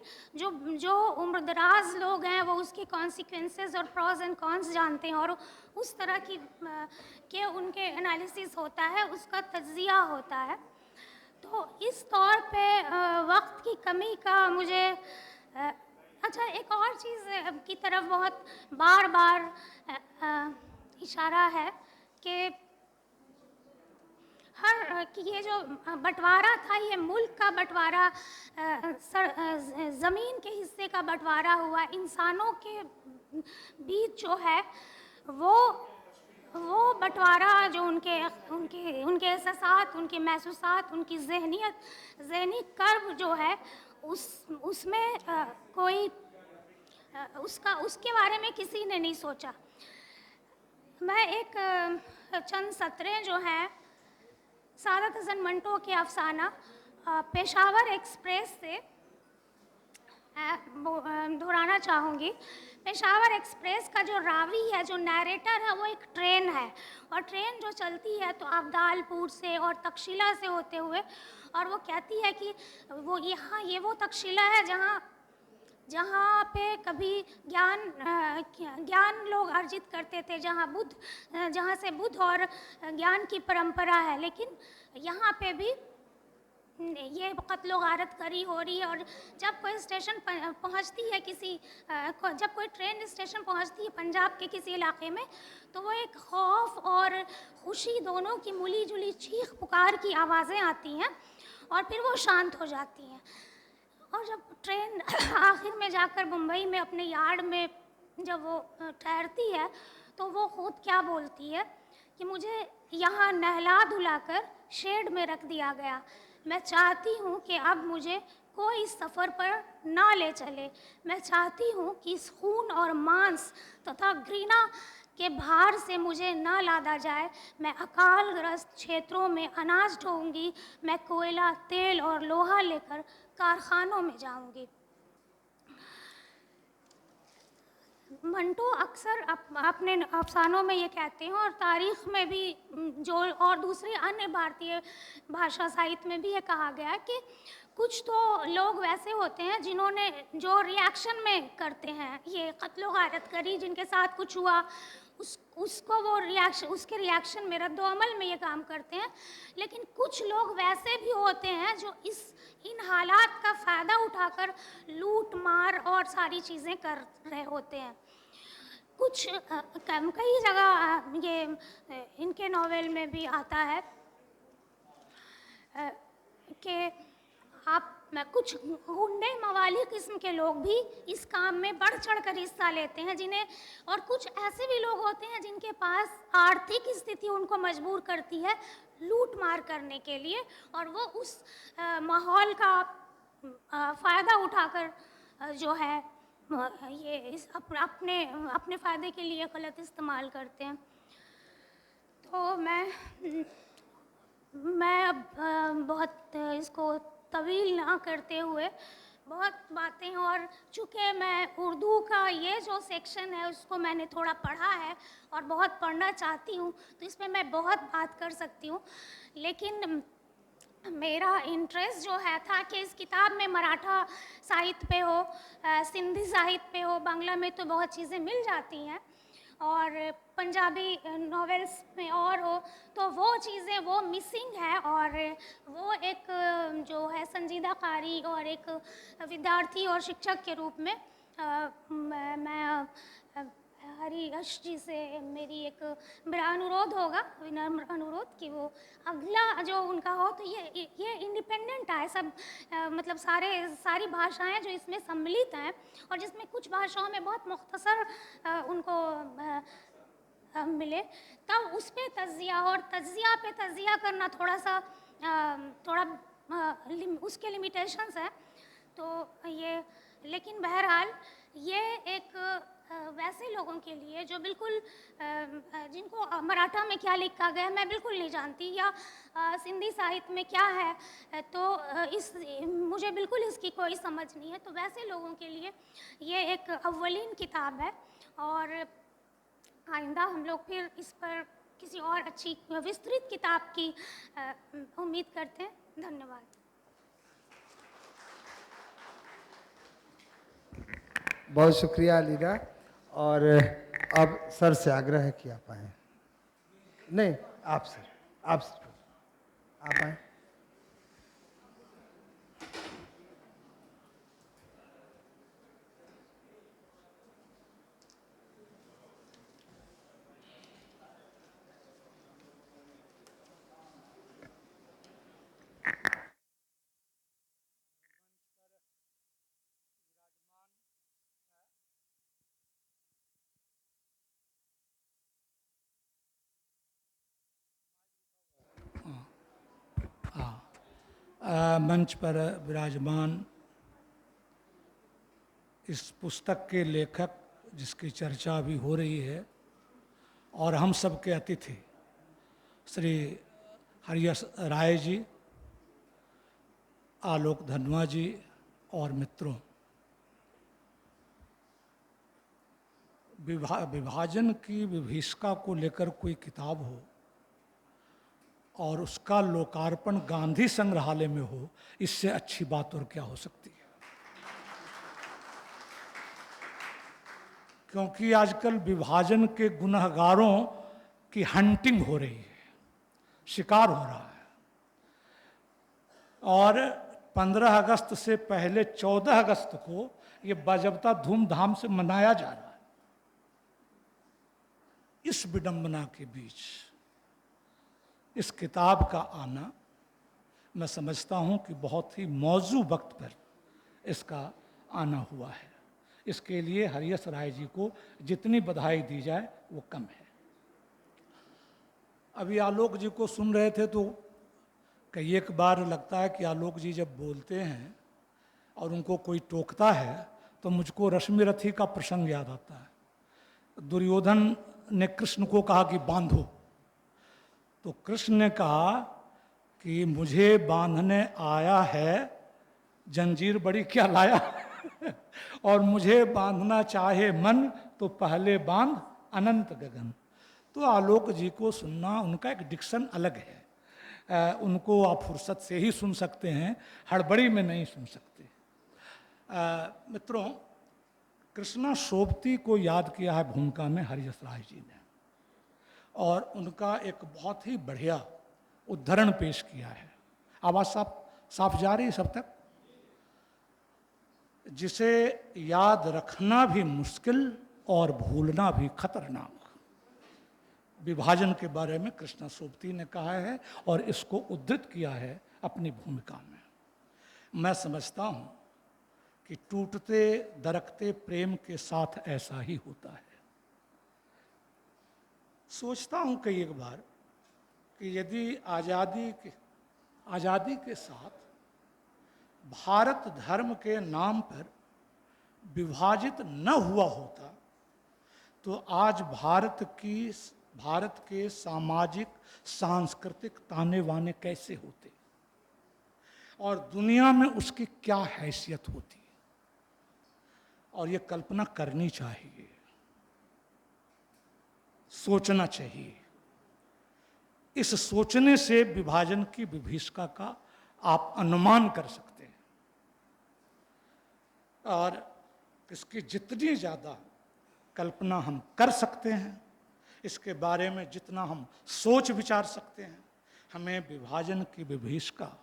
Speaker 3: जो उम्रदराज लोग हैं वो उसके कॉन्सिक्वेंसेस और प्रॉज एंड कॉन्स जानते हैं, और उस तरह की के उनके एनालिसिस होता है, उसका तज्ज़िया होता है। तो इस तौर पे वक्त की कमी का मुझे अच्छा एक और चीज़ की तरफ बहुत बार बार इशारा है कि कि ये जो बंटवारा था, ये मुल्क का बंटवारा, ज़मीन के हिस्से का बंटवारा हुआ, इंसानों के बीच जो है वो बंटवारा जो उनके एहसासात, उनके महसूसात, उनकी ज़हनी कर्ब जो है उसमें कोई उसके बारे में किसी ने नहीं सोचा। मैं एक चंद सत्रें जो हैं सादत हसन मंटो के अफसाना पेशावर एक्सप्रेस से दोहराना चाहूँगी। पेशावर एक्सप्रेस का जो रावी है, जो नैरेटर है, वो एक ट्रेन है, और ट्रेन जो चलती है तो अब्दालपुर से और तक्षशिला से होते हुए, और वो कहती है कि वो ये वो तक्षशिला है जहाँ पे कभी ज्ञान लोग अर्जित करते थे, जहाँ से बुद्ध और ज्ञान की परंपरा है, लेकिन यहाँ पे भी ये कत्लो गारत करी हो रही है। और जब कोई स्टेशन पहुँचती है जब कोई ट्रेन स्टेशन पहुँचती है पंजाब के किसी इलाके में, तो वो एक खौफ और खुशी दोनों की मिली जुली चीख पुकार की आवाज़ें आती हैं और फिर वो शांत हो जाती हैं। और जब ट्रेन आखिर में जाकर मुंबई में अपने यार्ड में जब वो ठहरती है, तो वो खुद क्या बोलती है कि मुझे यहाँ नहला धुलाकर शेड में रख दिया गया, मैं चाहती हूँ कि अब मुझे कोई इस सफ़र पर ना ले चले, मैं चाहती हूँ कि इस खून और मांस तथा घृणा के भार से मुझे ना लादा जाए, मैं अकालग्रस्त क्षेत्रों में अनाज ढोऊंगी, मैं कोयला, तेल और लोहा लेकर कारखानों में जाऊंगी। मंटो अक्सर अपने अफसानों में ये कहते हैं, और तारीख़ में भी जो और दूसरे अन्य भारतीय भाषा साहित्य में भी ये कहा गया है कि कुछ तो लोग वैसे होते हैं जिन्होंने जो रिएक्शन में करते हैं, ये कत्लो गारत करी जिनके साथ कुछ हुआ उसको वो उसके रिएक्शन में रद्दोअमल में ये काम करते हैं। लेकिन कुछ लोग वैसे भी होते हैं जो इन हालात का फ़ायदा उठाकर लूट मार और सारी चीज़ें कर रहे होते हैं। कुछ कई जगह ये इनके नॉवेल में भी आता है कि आप कुछ गुंडे मवाली किस्म के लोग भी इस काम में बढ़ चढ़ कर हिस्सा लेते हैं, जिन्हें और कुछ ऐसे भी लोग होते हैं जिनके पास आर्थिक स्थिति उनको मजबूर करती है लूट मार करने के लिए, और वो उस माहौल का फ़ायदा उठाकर जो है ये अपने फ़ायदे के लिए गलत इस्तेमाल करते हैं। तो मैं अब बहुत इसको तवील ना करते हुए बहुत बातें, और चूँकि मैं उर्दू का ये जो सेक्शन है उसको मैंने थोड़ा पढ़ा है और बहुत पढ़ना चाहती हूँ, तो इस पे मैं बहुत बात कर सकती हूँ, लेकिन मेरा इंटरेस्ट जो है था कि इस किताब में मराठा साहित्य पे हो, सिंधी साहित्य पे हो, बांग्ला में तो बहुत चीज़ें मिल जाती हैं, और पंजाबी नॉवेल्स में और हो, तो वो चीज़ें वो मिसिंग है, और वो एक जो है संजीदा कारी और एक विद्यार्थी और शिक्षक के रूप में मैं हरीश जी से मेरी एक मेरा अनुरोध होगा, विनम्र अनुरोध, कि वो अगला जो उनका हो तो ये इंडिपेंडेंट है सब, मतलब सारी भाषाएं जो इसमें सम्मिलित हैं, और जिसमें कुछ भाषाओं में बहुत मुख्तसर उनको मिले, तब उस पर तज्जिया, और तज्जिया पे तज्जिया करना थोड़ा उसके लिमिटेशंस हैं, तो ये, लेकिन बहरहाल ये एक वैसे लोगों के लिए जो बिल्कुल जिनको मराठा में क्या लिखा गया मैं बिल्कुल नहीं जानती, या सिंधी साहित्य में क्या है, तो मुझे बिल्कुल इसकी कोई समझ नहीं है, तो वैसे लोगों के लिए ये एक अव्वलीन किताब है, और आइंदा हम लोग फिर इस पर किसी और अच्छी विस्तृत किताब की उम्मीद करते हैं। धन्यवाद।
Speaker 1: बहुत शुक्रिया लीला। और अब सर से आग्रह है कि आप आएँ। नहीं, आप सर, आप आएँ।
Speaker 4: मंच पर विराजमान इस पुस्तक के लेखक जिसकी चर्चा अभी हो रही है, और हम सब के अतिथि श्री हरीश राय जी, आलोक धनवा जी और मित्रों, विभाजन की विभीषिका को लेकर कोई किताब हो और उसका लोकार्पण गांधी संग्रहालय में हो, इससे अच्छी बात और क्या हो सकती है। क्योंकि आजकल विभाजन के गुनहगारों की हंटिंग हो रही है, शिकार हो रहा है, और 15 अगस्त से पहले 14 अगस्त को ये बाजबता धूमधाम से मनाया जा रहा है। इस विडंबना के बीच इस किताब का आना, मैं समझता हूं कि बहुत ही मौजू वक्त पर इसका आना हुआ है। इसके लिए हरीश राय जी को जितनी बधाई दी जाए वो कम है। अभी आलोक जी को सुन रहे थे तो कई एक बार लगता है कि आलोक जी जब बोलते हैं और उनको कोई टोकता है तो मुझको रश्मिरथी का प्रसंग याद आता है। दुर्योधन ने कृष्ण को कहा कि बांधो, तो कृष्ण ने कहा कि मुझे बांधने आया है जंजीर बड़ी क्या लाया और मुझे बांधना चाहे मन तो पहले बांध अनंत गगन। तो आलोक जी को सुनना, उनका एक डिक्शन अलग है, उनको आप फुर्सत से ही सुन सकते हैं, हड़बड़ी में नहीं सुन सकते। मित्रों, कृष्णा सोबती को याद किया है भूमिका में हरीश राय जी ने, और उनका एक बहुत ही बढ़िया उद्धरण पेश किया है। आवाज़ साफ जा रही है सब तक? जिसे याद रखना भी मुश्किल और भूलना भी खतरनाक। विभाजन के बारे में कृष्णा सोबती ने कहा है और इसको उद्धृत किया है अपनी भूमिका में। मैं समझता हूं कि टूटते दरकते प्रेम के साथ ऐसा ही होता है। सोचता हूं कई एक बार कि यदि आज़ादी के साथ भारत धर्म के नाम पर विभाजित न हुआ होता तो आज भारत के सामाजिक सांस्कृतिक ताने बाने कैसे होते और दुनिया में उसकी क्या हैसियत होती। और ये कल्पना करनी चाहिए, सोचना चाहिए। इस सोचने से विभाजन की विभीषिका का आप अनुमान कर सकते हैं और इसकी जितनी ज़्यादा कल्पना हम कर सकते हैं, इसके बारे में जितना हम सोच विचार सकते हैं, हमें विभाजन की विभीषिका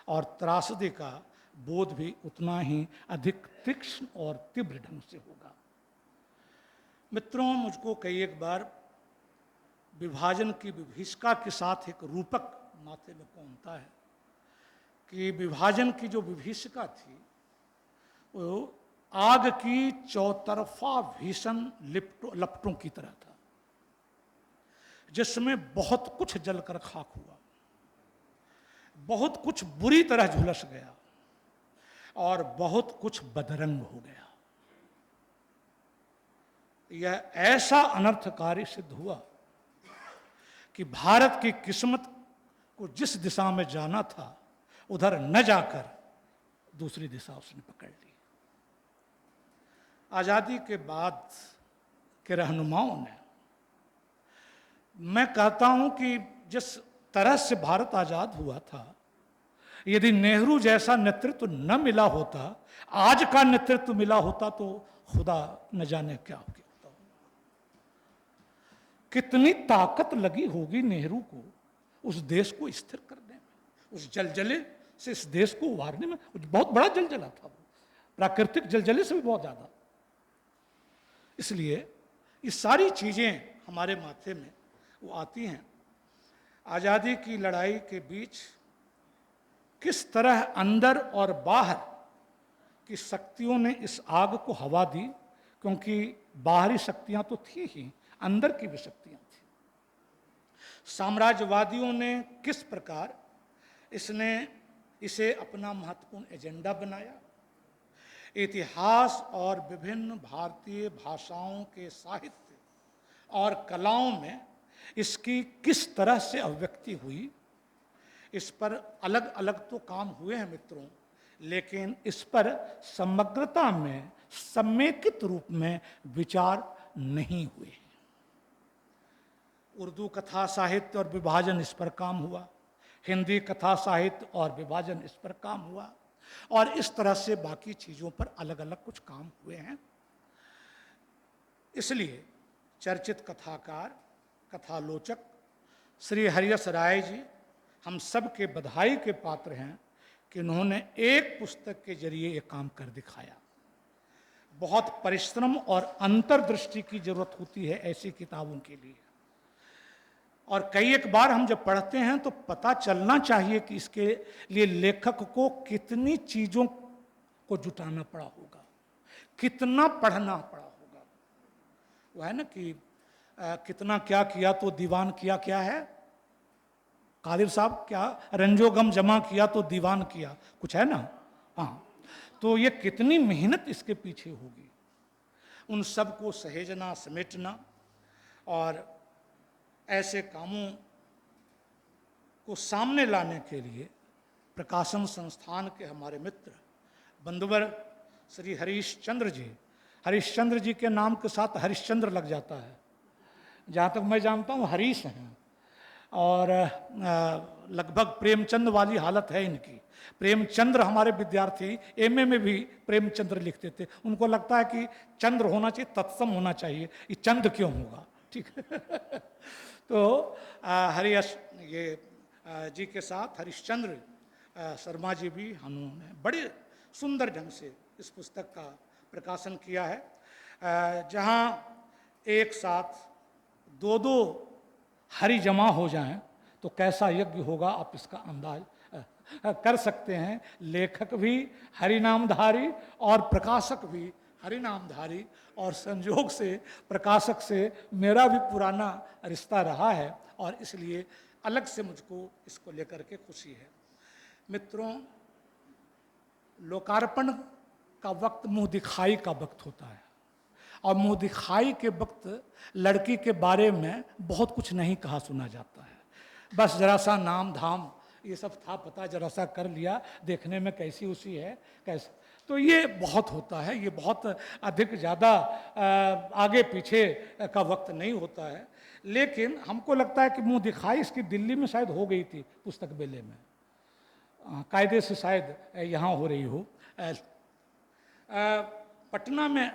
Speaker 4: और त्रासदी का बोध भी उतना ही अधिक तीक्ष्ण और तीव्र ढंग से होगा। मित्रों, मुझको कई एक बार विभाजन की विभीषिका के साथ एक रूपक माथे में कौंधता है कि विभाजन की जो विभीषिका थी वो आग की चौतरफा भीषण लपटों की तरह था, जिसमें बहुत कुछ जलकर खाक हुआ, बहुत कुछ बुरी तरह झुलस गया और बहुत कुछ बदरंग हो गया। यह ऐसा अनर्थकारी सिद्ध हुआ कि भारत की किस्मत को जिस दिशा में जाना था उधर न जाकर दूसरी दिशा उसने पकड़ ली। आज़ादी के बाद के रहनुमाओं ने, मैं कहता हूं कि जिस तरह से भारत आज़ाद हुआ था, यदि नेहरू जैसा नेतृत्व न मिला होता, आज का नेतृत्व मिला होता तो खुदा न जाने क्या हो गया होता। कितनी ताकत लगी होगी नेहरू को उस देश को स्थिर करने में, उस जलजले से इस देश को उभारने में। बहुत बड़ा जलजला था वो, प्राकृतिक जलजले से भी बहुत ज्यादा। इसलिए ये सारी चीजें हमारे माथे में वो आती हैं। आज़ादी की लड़ाई के बीच किस तरह अंदर और बाहर की शक्तियों ने इस आग को हवा दी, क्योंकि बाहरी शक्तियां तो थी ही, अंदर की भी शक्तियां थी। साम्राज्यवादियों ने किस प्रकार इसे अपना महत्वपूर्ण एजेंडा बनाया। इतिहास और विभिन्न भारतीय भाषाओं के साहित्य और कलाओं में इसकी किस तरह से अभिव्यक्ति हुई, इस पर अलग अलग तो काम हुए हैं मित्रों, लेकिन इस पर समग्रता में समेकित रूप में विचार नहीं हुए हैं। उर्दू कथा साहित्य और विभाजन, इस पर काम हुआ। हिंदी कथा साहित्य और विभाजन, इस पर काम हुआ। और इस तरह से बाकी चीज़ों पर अलग अलग कुछ काम हुए हैं। इसलिए चर्चित कथाकार, कथालोचक श्री हरियस राय जी हम सब के बधाई के पात्र हैं कि उन्होंने एक पुस्तक के जरिए ये काम कर दिखाया। बहुत परिश्रम और अंतर्दृष्टि की जरूरत होती है ऐसी किताबों के लिए, और कई एक बार हम जब पढ़ते हैं तो पता चलना चाहिए कि इसके लिए लेखक को कितनी चीज़ों को जुटाना पड़ा होगा, कितना पढ़ना पड़ा होगा। वो है ना कि कितना क्या किया तो दीवान किया, क्या है कादिर साहब, क्या रंजोगम जमा किया तो दीवान किया, कुछ है ना। हाँ, तो ये कितनी मेहनत इसके पीछे होगी, उन सब को सहेजना, समेटना। और ऐसे कामों को सामने लाने के लिए प्रकाशन संस्थान के हमारे मित्र बंधुवर श्री हरीशचंद्र जी के नाम के साथ हरिश्चंद्र लग जाता है, जहाँ तक मैं जानता हूँ हरीश हैं, और लगभग प्रेमचंद वाली हालत है इनकी। प्रेमचंद्र हमारे विद्यार्थी एमए में भी प्रेमचंद्र लिखते थे, उनको लगता है कि चंद्र होना चाहिए, तत्सम होना चाहिए, ये चंद क्यों होगा, ठीक है। तो हरीश ये जी के साथ हरिश्चंद्र शर्मा जी भी, उन्होंने बड़े सुंदर ढंग से इस पुस्तक का प्रकाशन किया है। जहाँ एक साथ दो दो हरि जमा हो जाएं तो कैसा यज्ञ होगा, आप इसका अंदाज कर सकते हैं। लेखक भी हरिनामधारी और प्रकाशक भी हरिनामधारी, और संयोग से प्रकाशक से मेरा भी पुराना रिश्ता रहा है और इसलिए अलग से मुझको इसको लेकर के खुशी है। मित्रों, लोकार्पण का वक्त मुंह दिखाई का वक्त होता है, और मुंह दिखाई के वक्त लड़की के बारे में बहुत कुछ नहीं कहा सुना जाता है। बस जरा सा नाम धाम ये सब था पता, जरा सा कर लिया, देखने में कैसी उसी है कैसे, तो ये बहुत होता है। ये बहुत अधिक ज़्यादा आगे पीछे का वक्त नहीं होता है। लेकिन हमको लगता है कि मुंह दिखाई इसकी दिल्ली में शायद हो गई थी पुस्तक मेले में, कायदे से शायद यहाँ हो रही हो। पटना में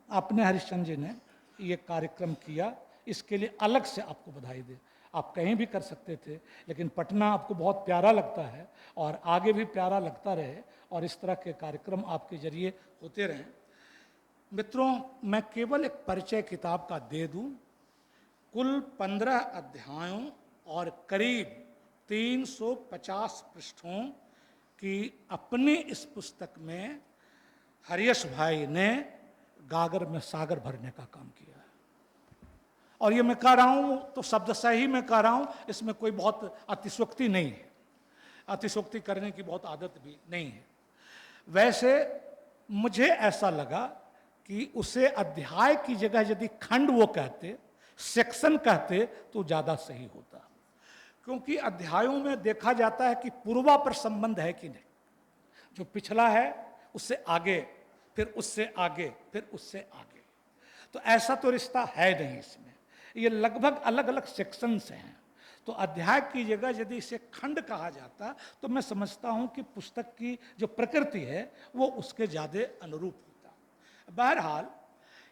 Speaker 4: आपने हरिश्चंद्र जी ने ये कार्यक्रम किया, इसके लिए अलग से आपको बधाई दे। आप कहीं भी कर सकते थे, लेकिन पटना आपको बहुत प्यारा लगता है और आगे भी प्यारा लगता रहे, और इस तरह के कार्यक्रम आपके जरिए होते रहें। मित्रों, मैं केवल एक परिचय किताब का दे दूं। कुल 15 अध्यायों और करीब 350 पृष्ठों की अपनी इस पुस्तक में हरियश भाई ने गागर में सागर भरने का काम किया है। और ये मैं कह रहा हूँ तो शब्द सही में कह रहा हूँ, इसमें कोई बहुत अतिशयोक्ति नहीं है, अतिशयोक्ति करने की बहुत आदत भी नहीं है। वैसे मुझे ऐसा लगा कि उसे अध्याय की जगह यदि खंड वो कहते, सेक्शन कहते, तो ज़्यादा सही होता, क्योंकि अध्यायों में देखा जाता है कि पूर्वापर संबंध है कि नहीं। जो पिछला है उससे आगे, फिर उससे आगे, फिर उससे आगे, तो ऐसा तो रिश्ता है नहीं इसमें। ये लगभग अलग अलग सेक्शंस हैं, तो अध्याय की जगह यदि इसे खंड कहा जाता तो मैं समझता हूं कि पुस्तक की जो प्रकृति है वो उसके ज़्यादा अनुरूप होता। बहरहाल,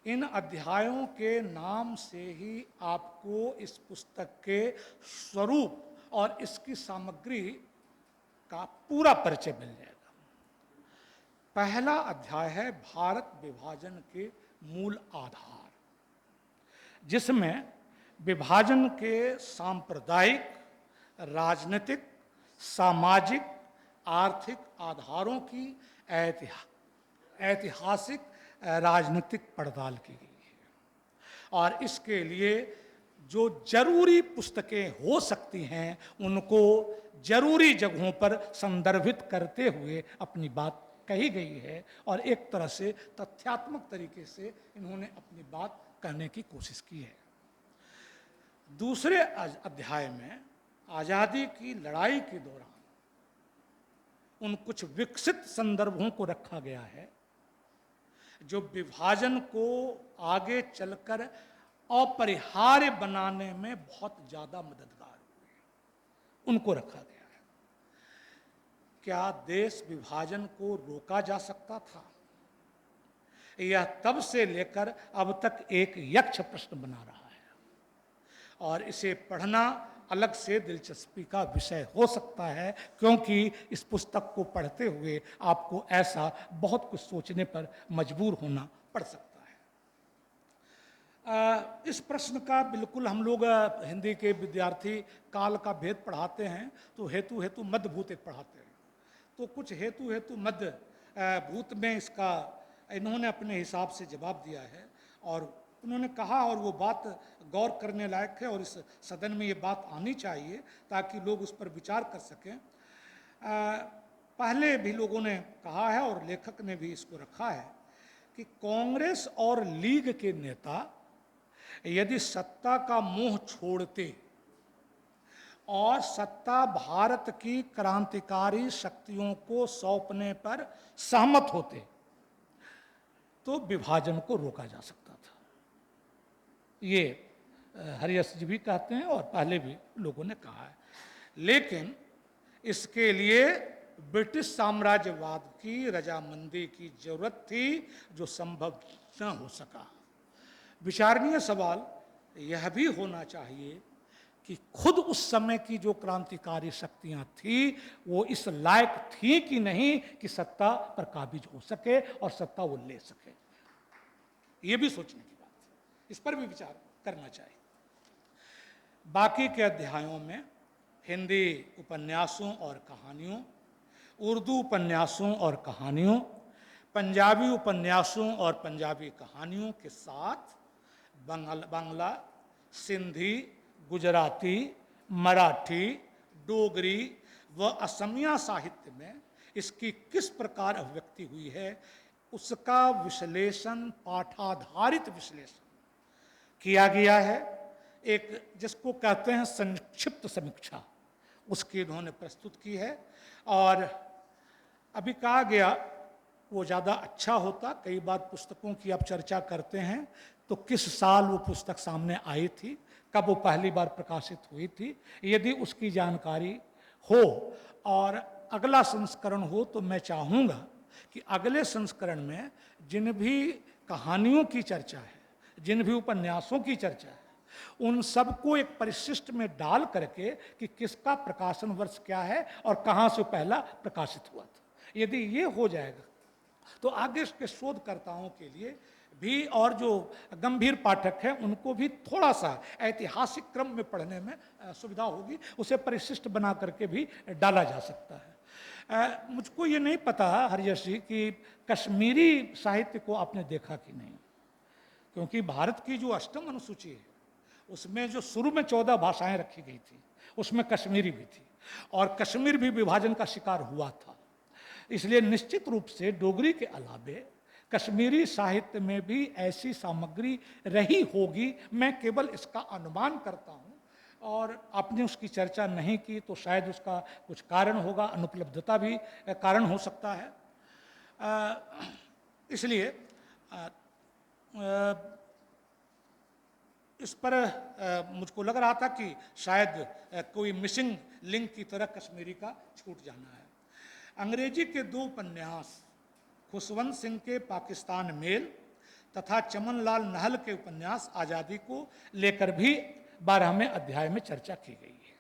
Speaker 4: इन अध्यायों के नाम से ही आपको इस पुस्तक के स्वरूप और इसकी सामग्री का पूरा परिचय मिल जाएगा। पहला अध्याय है भारत विभाजन के मूल आधार, जिसमें विभाजन के सांप्रदायिक, राजनीतिक, सामाजिक, आर्थिक आधारों की ऐतिहासिक राजनीतिक पड़ताल की गई है, और इसके लिए जो जरूरी पुस्तकें हो सकती हैं उनको जरूरी जगहों पर संदर्भित करते हुए अपनी बात कही गई है, और एक तरह से तथ्यात्मक तरीके से इन्होंने अपनी बात कहने की कोशिश की है। दूसरे अध्याय में आज़ादी की लड़ाई के दौरान उन कुछ विकसित संदर्भों को रखा गया है जो विभाजन को आगे चलकर अपरिहार्य बनाने में बहुत ज़्यादा मददगार हुए, उनको रखा गया है। क्या देश विभाजन को रोका जा सकता था? यह तब से लेकर अब तक एक यक्ष प्रश्न बना रहा है, और इसे पढ़ना अलग से दिलचस्पी का विषय हो सकता है, क्योंकि इस पुस्तक को पढ़ते हुए आपको ऐसा बहुत कुछ सोचने पर मजबूर होना पड़ सकता है। इस प्रश्न का बिल्कुल हम लोग हिंदी के विद्यार्थी काल का भेद पढ़ाते हैं तो हेतु हेतु मध्य भूत एक पढ़ाते हैं, तो कुछ हेतु हेतु मध्य भूत में इसका इन्होंने अपने हिसाब से जवाब दिया है, और उन्होंने कहा, और वो बात गौर करने लायक है, और इस सदन में ये बात आनी चाहिए ताकि लोग उस पर विचार कर सकें। पहले भी लोगों ने कहा है और लेखक ने भी इसको रखा है कि कांग्रेस और लीग के नेता यदि सत्ता का मोह छोड़ते और सत्ता भारत की क्रांतिकारी शक्तियों को सौंपने पर सहमत होते तो विभाजन को रोका जा सकता था। ये हरियस जी भी कहते हैं और पहले भी लोगों ने कहा है, लेकिन इसके लिए ब्रिटिश साम्राज्यवाद की रजामंदी की जरूरत थी, जो संभव न हो सका। विचारणीय सवाल यह भी होना चाहिए कि खुद उस समय की जो क्रांतिकारी शक्तियां थी वो इस लायक थी कि नहीं कि सत्ता पर काबिज हो सके और सत्ता वो ले सके। ये भी सोचने की बात है, इस पर भी विचार करना चाहिए। बाकी के अध्यायों में हिंदी उपन्यासों और कहानियों, उर्दू उपन्यासों और कहानियों, पंजाबी उपन्यासों और पंजाबी कहानियों के साथ बांग्ला, सिंधी, गुजराती, मराठी, डोगरी व असमिया साहित्य में इसकी किस प्रकार अभिव्यक्ति हुई है उसका विश्लेषण, पाठाधारित विश्लेषण किया गया है। एक जिसको कहते हैं संक्षिप्त समीक्षा, उसकी इन्होंने प्रस्तुत की है। और अभी कहा गया वो ज़्यादा अच्छा होता, कई बार पुस्तकों की आप चर्चा करते हैं तो किस साल वो पुस्तक सामने आई थी, कब वो पहली बार प्रकाशित हुई थी, यदि उसकी जानकारी हो और अगला संस्करण हो तो मैं चाहूँगा कि अगले संस्करण में जिन भी कहानियों की चर्चा है, जिन भी उपन्यासों की चर्चा है, उन सबको एक परिशिष्ट में डाल करके कि किसका प्रकाशन वर्ष क्या है और कहाँ से पहला प्रकाशित हुआ था। यदि ये हो जाएगा तो आगे के शोधकर्ताओं के लिए भी और जो गंभीर पाठक हैं उनको भी थोड़ा सा ऐतिहासिक क्रम में पढ़ने में सुविधा होगी। उसे परिशिष्ट बना करके भी डाला जा सकता है। मुझको ये नहीं पता हरियश जी कि कश्मीरी साहित्य को आपने देखा कि नहीं, क्योंकि भारत की जो अष्टम अनुसूची है उसमें जो शुरू में 14 भाषाएं रखी गई थी उसमें कश्मीरी भी थी और कश्मीर भी विभाजन का शिकार हुआ था। इसलिए निश्चित रूप से डोगरी के अलावे कश्मीरी साहित्य में भी ऐसी सामग्री रही होगी, मैं केवल इसका अनुमान करता हूँ। और आपने उसकी चर्चा नहीं की तो शायद उसका कुछ कारण होगा, अनुपलब्धता भी कारण हो सकता है। इसलिए इस पर मुझको लग रहा था कि शायद कोई मिसिंग लिंक की तरह कश्मीरी का छूट जाना है। अंग्रेजी के 2 उपन्यास खुशवंत सिंह के पाकिस्तान मेल तथा चमनलाल नहल के उपन्यास आज़ादी को लेकर भी 12वें अध्याय में चर्चा की गई है।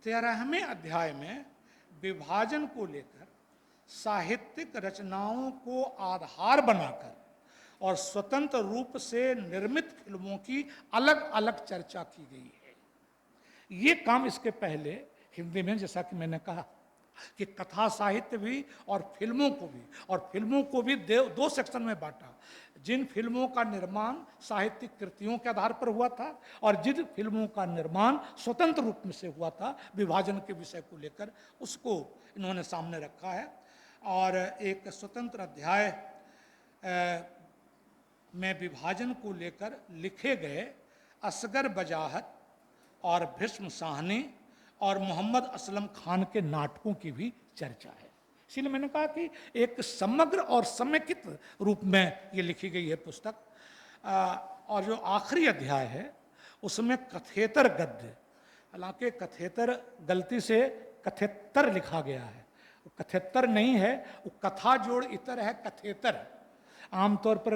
Speaker 4: 13वें अध्याय में विभाजन को लेकर साहित्यिक रचनाओं को आधार बनाकर और स्वतंत्र रूप से निर्मित फिल्मों की अलग अलग चर्चा की गई है। ये काम इसके पहले हिंदी में, जैसा कि मैंने कहा कि कथा साहित्य भी और फिल्मों को भी 2 सेक्शन में बांटा। जिन फिल्मों का निर्माण साहित्यिक कृतियों के आधार पर हुआ था और जिन फिल्मों का निर्माण स्वतंत्र रूप में से हुआ था विभाजन के विषय को लेकर, उसको इन्होंने सामने रखा है। और एक स्वतंत्र अध्याय में विभाजन को लेकर लिखे गए असगर बजाहत और भीष्म साहनी और मोहम्मद असलम खान के नाटकों की भी चर्चा है। इसीलिए मैंने कहा कि एक समग्र और समेकित रूप में ये लिखी गई है पुस्तक। और जो आखिरी अध्याय है उसमें कथेतर गद्य, हालांकि कथेतर गलती से कथेतर लिखा गया है, वो कथेतर नहीं है, वो कथा जोड़ इतर है, कथेतर। आमतौर पर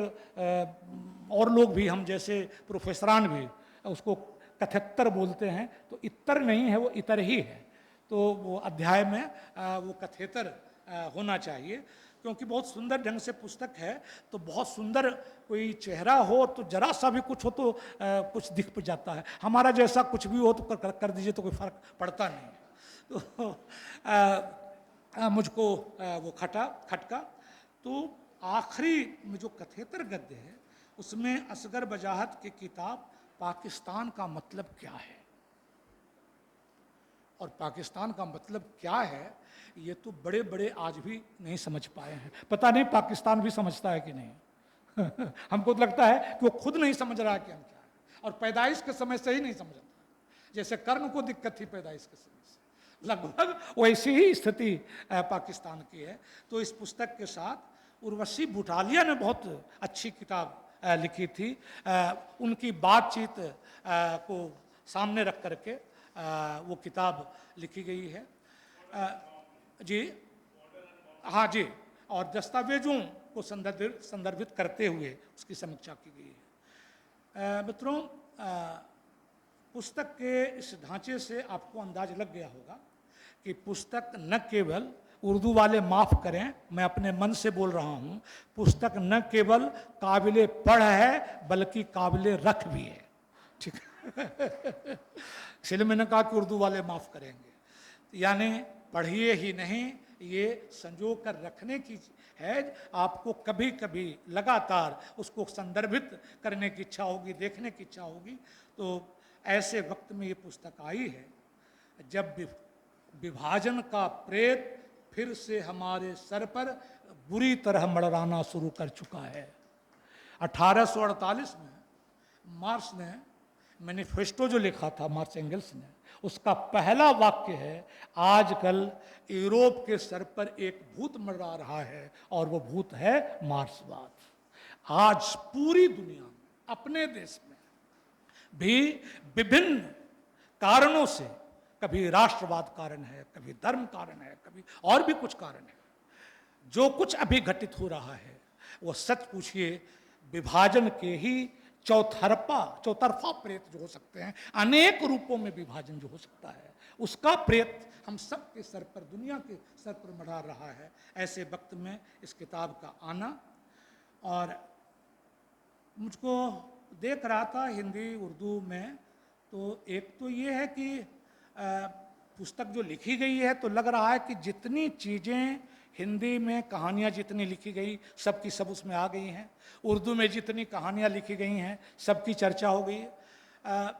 Speaker 4: और लोग भी, हम जैसे प्रोफेसरान भी उसको कथेतर बोलते हैं, तो इतर नहीं है, वो इतर ही है। तो वो अध्याय में वो कथेतर होना चाहिए, क्योंकि बहुत सुंदर ढंग से पुस्तक है। तो बहुत सुंदर कोई चेहरा हो तो जरा सा भी कुछ हो तो कुछ दिख जाता है। हमारा जैसा कुछ भी हो तो कर दीजिए तो कोई फर्क पड़ता नहीं। तो मुझको वो खटका। तो आखिरी में जो कथेतर गद्य है उसमें असगर बजाहत की किताब पाकिस्तान का मतलब क्या है, और पाकिस्तान का मतलब क्या है ये तो बड़े बड़े आज भी नहीं समझ पाए हैं। पता नहीं पाकिस्तान भी समझता है कि नहीं। हमको तो लगता है कि वो खुद नहीं समझ रहा है कि हम क्या है, और पैदाइश के समय से ही नहीं समझ रहा। जैसे कर्ण को दिक्कत थी पैदाइश के समय से, लगभग वैसी ही स्थिति पाकिस्तान की है। तो इस पुस्तक के साथ उर्वशी बुटालिया ने बहुत अच्छी किताब लिखी थी। उनकी बातचीत को सामने रख करके वो किताब लिखी गई है। जी हाँ जी, और दस्तावेजों को संदर्भित करते हुए उसकी समीक्षा की गई है। मित्रों, पुस्तक के इस ढांचे से आपको अंदाज लग गया होगा कि पुस्तक न केवल उर्दू वाले माफ़ करें, मैं अपने मन से बोल रहा हूँ, पुस्तक न केवल काबिले पढ़ है बल्कि काबिले रख भी है। ठीक है। इसलिए मैंने कहा कि उर्दू वाले माफ़ करेंगे, यानी पढ़िए ही नहीं, ये संजो कर रखने की है। आपको कभी कभी लगातार उसको संदर्भित करने की इच्छा होगी, देखने की इच्छा होगी। तो ऐसे वक्त में ये पुस्तक आई है जब विभाजन का प्रेत फिर से हमारे सर पर बुरी तरह मड़राना शुरू कर चुका है। 1848 में मार्क्स ने मैनिफेस्टो जो लिखा था, मार्क्स एंगल्स ने, उसका पहला वाक्य है, आजकल यूरोप के सर पर एक भूत मंडरा रहा है और वो भूत है मार्क्सवाद। आज पूरी दुनिया में, अपने देश में भी विभिन्न कारणों से, कभी राष्ट्रवाद कारण है, कभी धर्म कारण है, कभी और भी कुछ कारण है, जो कुछ अभी घटित हो रहा है वो सच पूछिए विभाजन के ही चौतरफा प्रेत जो हो सकते हैं, अनेक रूपों में विभाजन जो हो सकता है, उसका प्रेत हम सब के सर पर, दुनिया के सर पर मढ़ा रहा है। ऐसे वक्त में इस किताब का आना, और मुझको देख रहा था हिंदी उर्दू में, तो एक तो ये है कि पुस्तक जो लिखी गई है तो लग रहा है कि जितनी चीज़ें हिंदी में कहानियाँ जितनी लिखी गई सब की सब उसमें आ गई हैं, उर्दू में जितनी कहानियाँ लिखी गई हैं सबकी चर्चा हो गई है।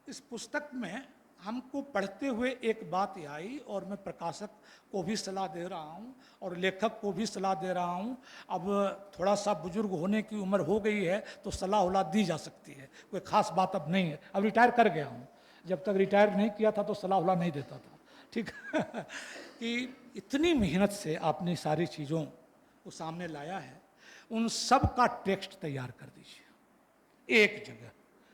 Speaker 4: इस पुस्तक में हमको पढ़ते हुए एक बात आई, और मैं प्रकाशक को भी सलाह दे रहा हूँ और लेखक को भी सलाह दे रहा हूँ। अब थोड़ा सा बुजुर्ग होने की उम्र हो गई है तो सलाह उलाह दी जा सकती है, कोई ख़ास बात अब नहीं है। अब रिटायर कर गया हूँ, जब तक रिटायर नहीं किया था तो सलाह उलाह नहीं देता था। ठीक कि इतनी मेहनत से आपने सारी चीज़ों को सामने लाया है, उन सब का टेक्स्ट तैयार कर दीजिए एक जगह।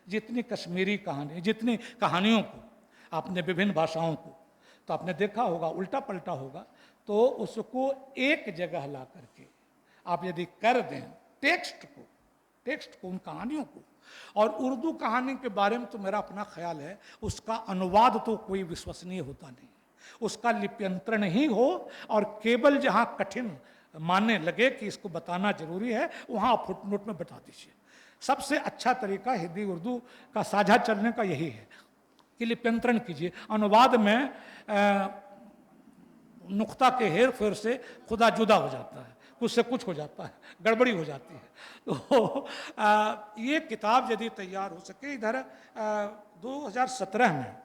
Speaker 4: जितनी कश्मीरी कहानी, जितनी कहानियों को आपने विभिन्न भाषाओं को, तो आपने देखा होगा उल्टा पलटा होगा, तो उसको एक जगह ला करके आप यदि कर दें टेक्स्ट को, उन कहानियों को। और उर्दू कहानी के बारे में तो मेरा अपना ख्याल है, उसका अनुवाद तो कोई विश्वसनीय होता नहीं, उसका लिप्यंतरण ही हो, और केवल जहाँ कठिन मानने लगे कि इसको बताना जरूरी है वहाँ आप फुटनोट में बता दीजिए। सबसे अच्छा तरीका हिंदी उर्दू का साझा चलने का यही है कि लिप्यंतरण कीजिए। अनुवाद में नुक्ता के हेर फेर से खुदा जुदा हो जाता है, कुछ से कुछ हो जाता है, गड़बड़ी हो जाती है। तो ये किताब यदि तैयार हो सके, इधर 2017 में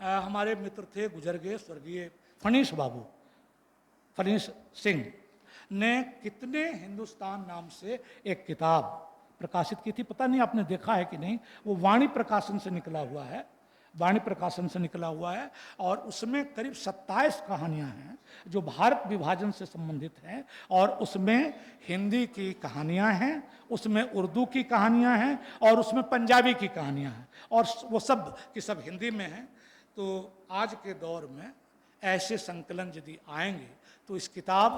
Speaker 4: हमारे मित्र थे, गुजर गए, स्वर्गीय फणीश सिंह ने कितने हिंदुस्तान नाम से एक किताब प्रकाशित की थी, पता नहीं आपने देखा है कि नहीं। वो वाणी प्रकाशन से निकला हुआ है, और उसमें करीब 27 कहानियां हैं जो भारत विभाजन से संबंधित हैं, और उसमें हिंदी की कहानियां हैं, उसमें उर्दू की कहानियां हैं, और उसमें पंजाबी की कहानियां हैं, और वो सब की सब हिंदी में हैं। तो आज के दौर में ऐसे संकलन यदि आएंगे तो इस किताब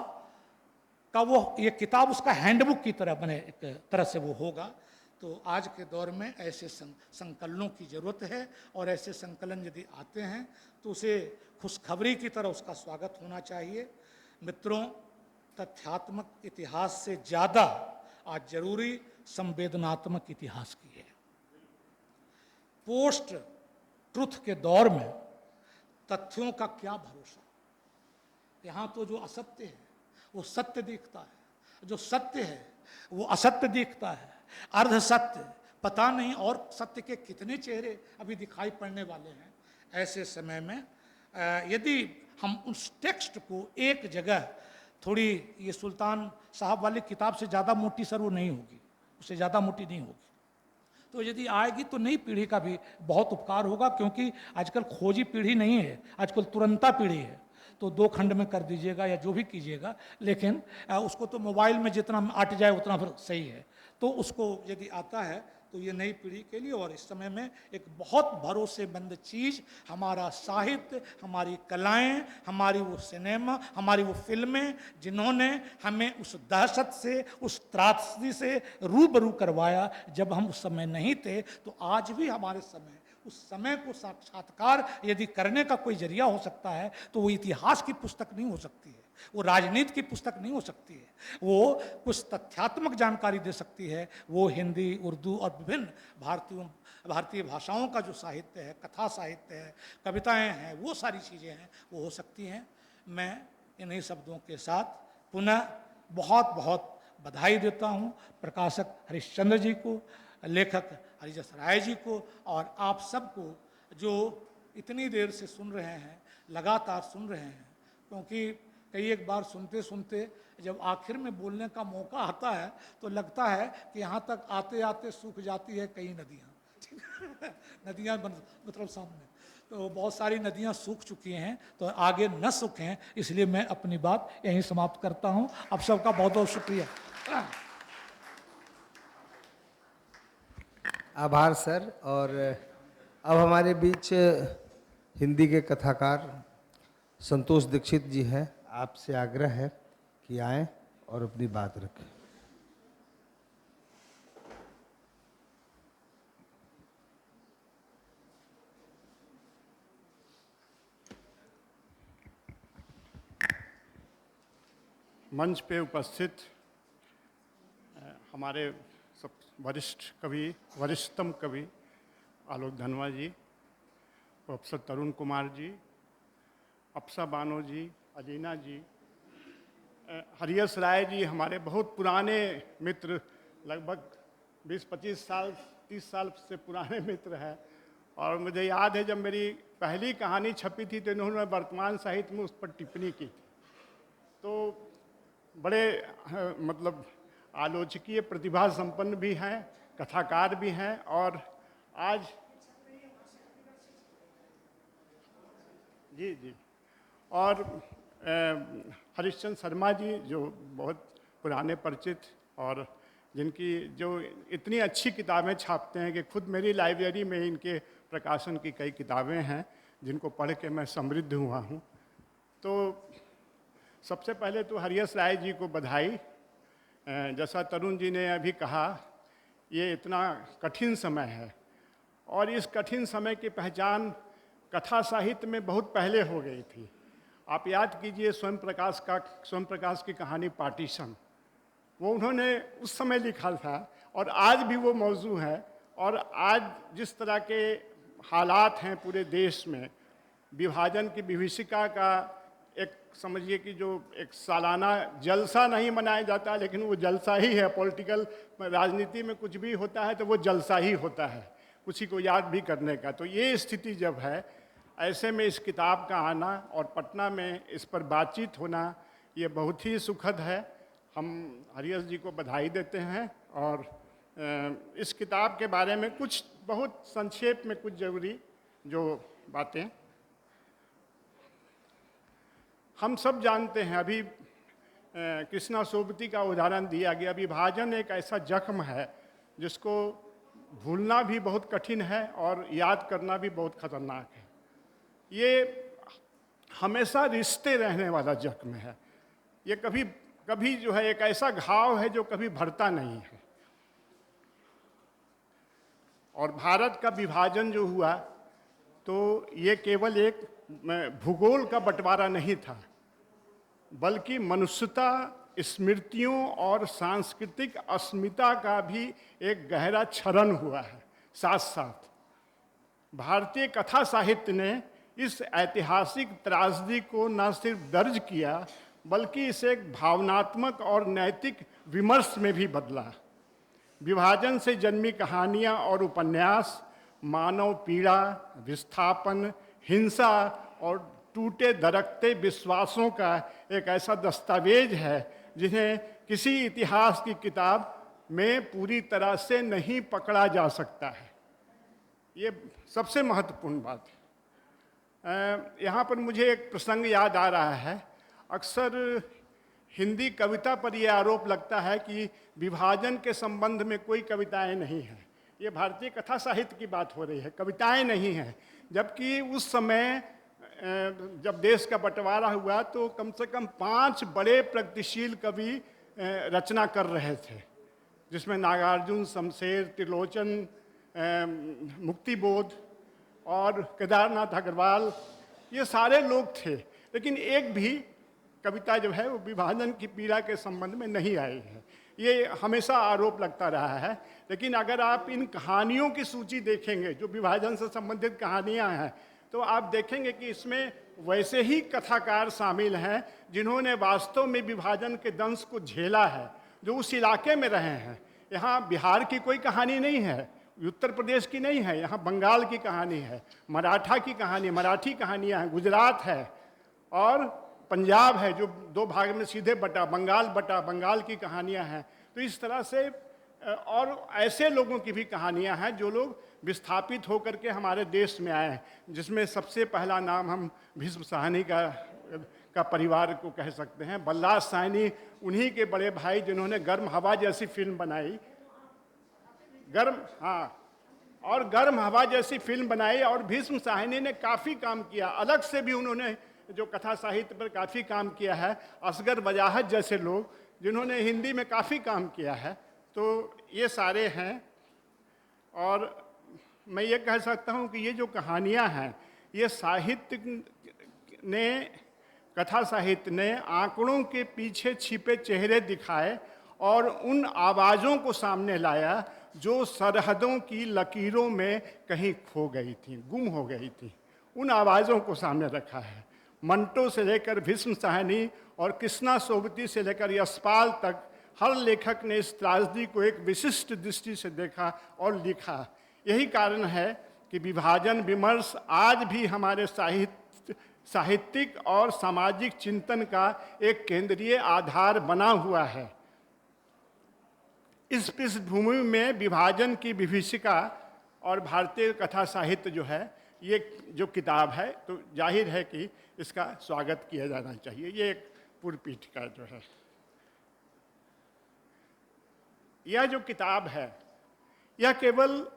Speaker 4: का ये किताब उसका हैंडबुक की तरह बने, एक तरह से वो होगा। तो आज के दौर में ऐसे संकलनों की ज़रूरत है, और ऐसे संकलन यदि आते हैं तो उसे खुशखबरी की तरह उसका स्वागत होना चाहिए। मित्रों, तथ्यात्मक इतिहास से ज़्यादा आज जरूरी संवेदनात्मक इतिहास की है। पोस्ट ट्रुथ के दौर में तथ्यों का क्या भरोसा। यहाँ तो जो असत्य है वो सत्य दिखता है, जो सत्य है वो असत्य दिखता है, अर्ध सत्य, पता नहीं और सत्य के कितने चेहरे अभी दिखाई पड़ने वाले हैं। ऐसे समय में यदि हम उस टेक्स्ट को एक जगह, थोड़ी ये सुल्तान साहब वाली किताब से ज़्यादा मोटी सर वो नहीं होगी, उससे ज़्यादा मोटी नहीं होगी, तो यदि आएगी तो नई पीढ़ी का भी बहुत उपकार होगा। क्योंकि आजकल खोजी पीढ़ी नहीं है, आजकल तुरंता पीढ़ी है। तो 2 खंड में कर दीजिएगा या जो भी कीजिएगा, लेकिन उसको तो मोबाइल में जितना अट जाए उतना फिर सही है। तो उसको यदि आता है तो ये नई पीढ़ी के लिए और इस समय में एक बहुत भरोसेमंद चीज़ हमारा साहित्य, हमारी कलाएं, हमारी वो सिनेमा, हमारी वो फिल्में, जिन्होंने हमें उस दहशत से, उस त्रासदी से रूबरू करवाया जब हम उस समय नहीं थे। तो आज भी हमारे समय, उस समय को साक्षात्कार यदि करने का कोई जरिया हो सकता है तो वो इतिहास की पुस्तक नहीं हो सकती है, वो राजनीति की पुस्तक नहीं हो सकती है, वो कुछ तथ्यात्मक जानकारी दे सकती है। वो हिंदी, उर्दू और विभिन्न भारतीय भाषाओं का जो साहित्य है, कथा साहित्य है, कविताएं हैं, वो सारी चीज़ें हैं, वो हो सकती हैं। मैं इन्हीं शब्दों के साथ पुनः बहुत बहुत बधाई देता हूँ प्रकाशक हरिश्चंद्र जी को, लेखक हरिजस राय जी को और आप सबको जो इतनी देर से सुन रहे हैं, लगातार सुन रहे हैं। क्योंकि कई एक बार सुनते सुनते जब आखिर में बोलने का मौका आता है तो लगता है कि यहाँ तक आते आते सूख जाती है कई नदियाँ नदियाँ मतलब सामने तो बहुत सारी नदियाँ सूख चुकी हैं, तो आगे न सूखें, इसलिए मैं अपनी बात यहीं समाप्त करता हूँ। आप सबका बहुत बहुत शुक्रिया।
Speaker 1: आभार सर। और अब हमारे बीच हिंदी के कथाकार संतोष दीक्षित जी हैं। आपसे आग्रह है कि आएं और अपनी बात रखें।
Speaker 5: मंच पे उपस्थित हमारे सब वरिष्ठ कवि, वरिष्ठतम कवि आलोक धनवा जी, प्रोफेसर तरुण कुमार जी, अप्सा बानो जी, अजीना जी, हरियस राय जी, हमारे बहुत पुराने मित्र, लगभग 20-25 साल 30 साल से पुराने मित्र हैं। और मुझे याद है जब मेरी पहली कहानी छपी थी तो इन्होंने वर्तमान साहित्य में उस पर टिप्पणी की थी। तो बड़े मतलब आलोचकीय प्रतिभा संपन्न भी हैं, कथाकार भी हैं। और आज जी और हरिश्चंद्र शर्मा जी जो बहुत पुराने परिचित और जिनकी जो इतनी अच्छी किताबें छापते हैं कि खुद मेरी लाइब्रेरी में इनके प्रकाशन की कई किताबें हैं जिनको पढ़ के मैं समृद्ध हुआ हूँ। तो सबसे पहले तो हरियस राय जी को बधाई। जैसा तरुण जी ने अभी कहा, ये इतना कठिन समय है और इस कठिन समय की पहचान कथा साहित्य में बहुत पहले हो गई थी। आप याद कीजिए स्वयं प्रकाश की कहानी पार्टीशन, वो उन्होंने उस समय लिखा था और आज भी वो मौजू है। और आज जिस तरह के हालात हैं पूरे देश में, विभाजन की विभीषिका का एक समझिए कि जो एक सालाना जलसा नहीं मनाया जाता, लेकिन वो जलसा ही है। पॉलिटिकल राजनीति में कुछ भी होता है तो वो जलसा ही होता है, उसी को याद भी करने का। तो ये स्थिति जब है, ऐसे में इस किताब का आना और पटना में इस पर बातचीत होना, ये बहुत ही सुखद है। हम हरियस जी को बधाई देते हैं और इस किताब के बारे में कुछ बहुत संक्षेप में कुछ जरूरी जो बातें हम सब जानते हैं। अभी कृष्णा सोबती का उदाहरण दिया गया। विभाजन एक ऐसा जख्म है जिसको भूलना भी बहुत कठिन है और याद करना भी बहुत खतरनाक है। ये हमेशा रिश्ते रहने वाला जख्म है। ये कभी जो है एक ऐसा घाव है जो कभी भरता नहीं है। और भारत का विभाजन जो हुआ तो ये केवल एक भूगोल का बंटवारा नहीं था, बल्कि मनुष्यता, स्मृतियों और सांस्कृतिक अस्मिता का भी एक गहरा क्षरण हुआ है। साथ साथ भारतीय कथा साहित्य ने इस ऐतिहासिक त्रासदी को न सिर्फ दर्ज किया, बल्कि इसे एक भावनात्मक और नैतिक विमर्श में भी बदला। विभाजन से जन्मी कहानियाँ और उपन्यास मानव पीड़ा, विस्थापन, हिंसा और टूटे दरकते विश्वासों का एक ऐसा दस्तावेज है जिन्हें किसी इतिहास की किताब में पूरी तरह से नहीं पकड़ा जा सकता है। ये सबसे महत्वपूर्ण बात है। यहाँ पर मुझे एक प्रसंग याद आ रहा है। अक्सर हिंदी कविता पर यह आरोप लगता है कि विभाजन के संबंध में कोई कविताएं नहीं हैं ये भारतीय कथा साहित्य की बात हो रही है, कविताएं नहीं हैं। जबकि उस समय जब देश का बंटवारा हुआ तो कम से कम 5 बड़े प्रगतिशील कवि रचना कर रहे थे, जिसमें नागार्जुन, शमशेर, त्रिलोचन, मुक्तिबोध और केदारनाथ अग्रवाल, ये सारे लोग थे। लेकिन एक भी कविता जो है वो विभाजन की पीड़ा के संबंध में नहीं आई है। ये हमेशा आरोप लगता रहा है। लेकिन अगर आप इन कहानियों की सूची देखेंगे जो विभाजन से संबंधित कहानियां हैं, तो आप देखेंगे कि इसमें वैसे ही कथाकार शामिल हैं जिन्होंने वास्तव में विभाजन के दंश को झेला है, जो उस इलाके में रहे हैं। यहाँ बिहार की कोई कहानी नहीं है, उत्तर प्रदेश की नहीं है, यहाँ बंगाल की कहानी है, मराठा की कहानी, मराठी कहानियाँ हैं, गुजरात है और पंजाब है जो 2 भाग में सीधे बटा, बंगाल की कहानियाँ हैं। तो इस तरह से और ऐसे लोगों की भी कहानियाँ हैं जो लोग विस्थापित होकर के हमारे देश में आए हैं, जिसमें सबसे पहला नाम हम भीष्म साहनी का परिवार को कह सकते हैं। बल्लाळ साहनी उन्हीं के बड़े भाई जिन्होंने गर्म हवा जैसी फिल्म बनाई, गर्म हवा जैसी फिल्म बनाई। और भीष्म साहनी ने काफ़ी काम किया, अलग से भी उन्होंने जो कथा साहित्य पर काफ़ी काम किया है। असगर वजाहत जैसे लोग जिन्होंने हिंदी में काफ़ी काम किया है। तो ये सारे हैं। और मैं ये कह सकता हूँ कि ये जो कहानियाँ हैं, ये साहित्य ने, कथा साहित्य ने आंकड़ों के पीछे छिपे चेहरे दिखाए और उन आवाज़ों को सामने लाया जो सरहदों की लकीरों में कहीं खो गई थी, गुम हो गई थी। उन आवाज़ों को सामने रखा है। मंटो से लेकर भीष्म साहनी और कृष्णा सोबती से लेकर यशपाल तक हर लेखक ने इस त्रासदी को एक विशिष्ट दृष्टि से देखा और लिखा। यही कारण है कि विभाजन विमर्श आज भी हमारे साहित्यिक और सामाजिक चिंतन का एक केंद्रीय आधार बना हुआ है। इस पृष्ठभूमि में विभाजन की विभीषिका और भारतीय कथा साहित्य जो है, ये जो किताब है, तो जाहिर है कि इसका स्वागत किया जाना चाहिए। ये एक पूर्व पीठिका जो है, यह जो किताब है, यह केवल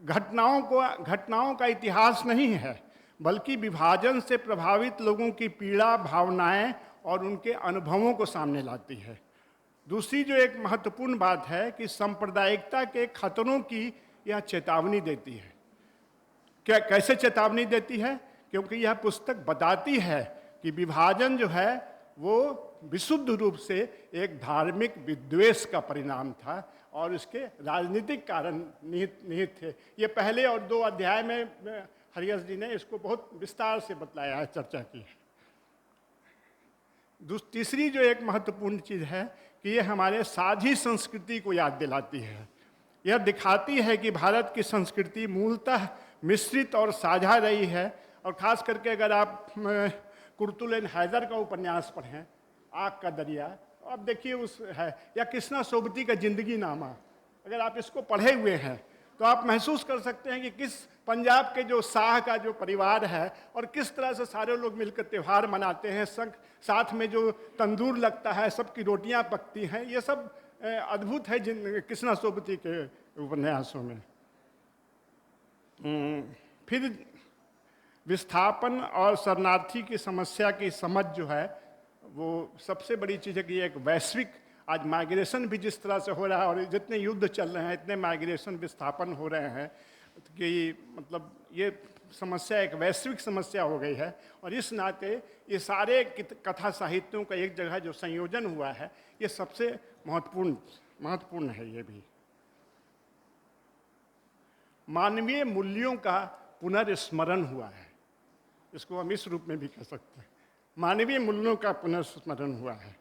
Speaker 5: घटनाओं का इतिहास नहीं है, बल्कि विभाजन से प्रभावित लोगों की पीड़ा, भावनाएं और उनके अनुभवों को सामने लाती है। दूसरी जो एक महत्वपूर्ण बात है कि सांप्रदायिकता के खतरों की यह चेतावनी देती है। कैसे चेतावनी देती है? क्योंकि यह पुस्तक बताती है कि विभाजन जो है वो विशुद्ध रूप से एक धार्मिक विद्वेष का परिणाम था और इसके राजनीतिक कारण निहित थे। ये पहले और 2 अध्याय में हरियस जी ने इसको बहुत विस्तार से बतलाया है, चर्चा की है। तीसरी जो एक महत्वपूर्ण चीज़ है कि ये हमारे साझी संस्कृति को याद दिलाती है। यह दिखाती है कि भारत की संस्कृति मूलतः मिश्रित और साझा रही है। और ख़ास करके अगर आप कुर्तुल हैदर का उपन्यास पढ़ें, आग का दरिया, अब देखिए उस है, या कृष्णा सोबती का जिंदगी नामा, अगर आप इसको पढ़े हुए हैं तो आप महसूस कर सकते हैं कि किस पंजाब के जो शाह का जो परिवार है और किस तरह से सारे लोग मिलकर त्यौहार मनाते हैं, साथ में जो तंदूर लगता है, सबकी रोटियां पकती हैं। ये सब अद्भुत है जिन कृष्णा सोबती के उपन्यासों में। फिर विस्थापन और शरणार्थी की समस्या की समझ जो है वो सबसे बड़ी चीज़ है कि ये एक वैश्विक, आज माइग्रेशन भी जिस तरह से हो रहा है और जितने युद्ध चल रहे हैं, इतने माइग्रेशन विस्थापन हो रहे हैं कि मतलब ये समस्या एक वैश्विक समस्या हो गई है। और इस नाते ये सारे कथा साहित्यों का एक जगह जो संयोजन हुआ है, ये सबसे महत्वपूर्ण है। ये भी मानवीय मूल्यों का पुनर्स्मरण हुआ है, इसको हम इस रूप में भी कह सकते हैं। मानवीय मूल्यों का पुनर्स्मरण हुआ है।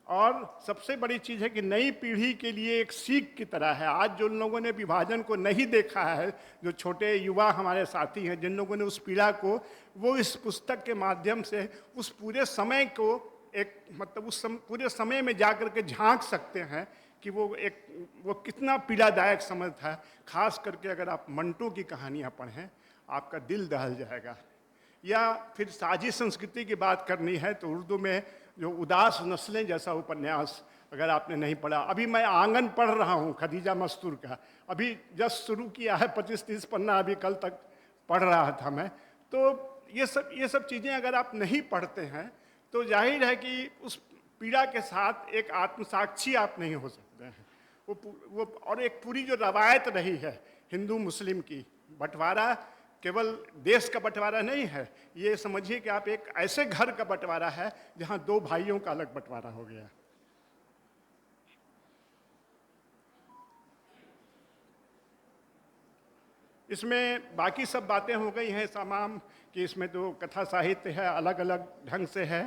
Speaker 5: और सबसे बड़ी चीज़ है कि नई पीढ़ी के लिए एक सीख की तरह है। आज जो लोगों ने विभाजन को नहीं देखा है, जो छोटे युवा हमारे साथी हैं, जिन लोगों ने उस पीड़ा को, वो इस पुस्तक के माध्यम से उस पूरे समय को एक मतलब पूरे समय में जा कर के झांक सकते हैं कि वो कितना पीड़ादायक समय था। खास करके अगर आप मंटो की कहानियाँ पढ़ें, आपका दिल दहल जाएगा। या फिर साझी संस्कृति की बात करनी है तो उर्दू में जो उदास नस्लें जैसा उपन्यास अगर आपने नहीं पढ़ा। अभी मैं आंगन पढ़ रहा हूँ खदीजा मस्तूर का, अभी जस्ट शुरू किया है, 25-30 पन्ना अभी कल तक पढ़ रहा था मैं। तो ये सब चीज़ें अगर आप नहीं पढ़ते हैं तो जाहिर है कि उस पीड़ा के साथ एक आत्मसाक्षी आप नहीं हो सकते हैं। वो और एक पूरी जो रवायत रही है हिंदू मुस्लिम की, बंटवारा केवल देश का बंटवारा नहीं है, ये समझिए कि आप एक ऐसे घर का बंटवारा है जहां दो भाइयों का अलग बंटवारा हो गया। इसमें बाकी सब बातें हो गई हैं तमाम, कि इसमें तो कथा साहित्य है, अलग अलग ढंग से है।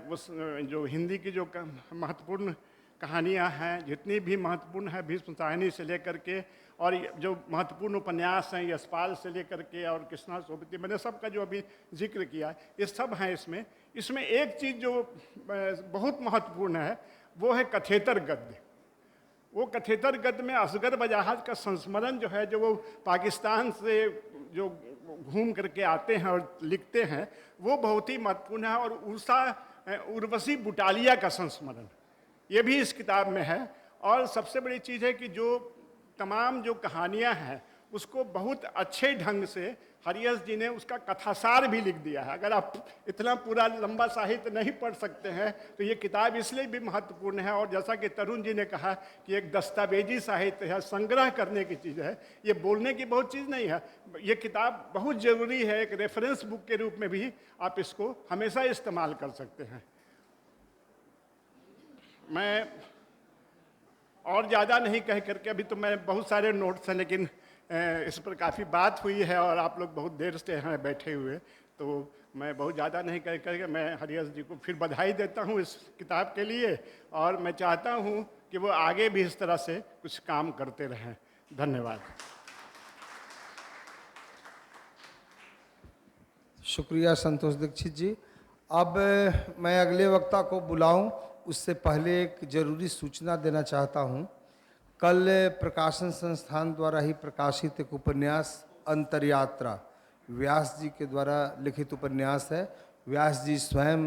Speaker 5: उस जो हिंदी की जो महत्वपूर्ण कहानियाँ हैं, जितनी भी महत्वपूर्ण है, भीष्म साहिनी से लेकर के, और जो महत्वपूर्ण उपन्यास हैं यशपाल से लेकर के और कृष्णा सोबती, मैंने सबका जो अभी जिक्र किया, ये सब हैं इसमें। इसमें एक चीज़ जो बहुत महत्वपूर्ण है वो है कथेतर गद्य। वो कथेतर गद्य में असगर बजाहत का संस्मरण जो है, जो वो पाकिस्तान से जो घूम करके आते हैं और लिखते हैं, वो बहुत ही महत्वपूर्ण है। और उर्वशी बुटालिया का संस्मरण ये भी इस किताब में है। और सबसे बड़ी चीज़ है कि जो तमाम जो कहानियाँ हैं उसको बहुत अच्छे ढंग से हरियस जी ने उसका कथासार भी लिख दिया है। अगर आप इतना पूरा लंबा साहित्य नहीं पढ़ सकते हैं तो ये किताब इसलिए भी महत्वपूर्ण है। और जैसा कि तरुण जी ने कहा कि एक दस्तावेजी साहित्य है, संग्रह करने की चीज़ है, ये बोलने की बहुत चीज़ नहीं है। ये किताब बहुत ज़रूरी है, एक रेफरेंस बुक के रूप में भी आप इसको हमेशा इस्तेमाल कर सकते हैं। मैं और ज़्यादा नहीं कह करके, अभी तो मैं बहुत सारे नोट्स हैं, लेकिन इस पर काफ़ी बात हुई है और आप लोग बहुत देर से हैं बैठे हुए, तो मैं बहुत ज़्यादा नहीं कह करके मैं हरियस जी को फिर बधाई देता हूँ इस किताब के लिए। और मैं चाहता हूँ कि वो आगे भी इस तरह से कुछ काम करते रहें। धन्यवाद।
Speaker 1: शुक्रिया संतोष दीक्षित जी। अब मैं अगले वक्ता को बुलाऊं उससे पहले एक जरूरी सूचना देना चाहता हूं। कल प्रकाशन संस्थान द्वारा ही प्रकाशित एक उपन्यास अंतरयात्रा, व्यास जी के द्वारा लिखित उपन्यास है। व्यास जी स्वयं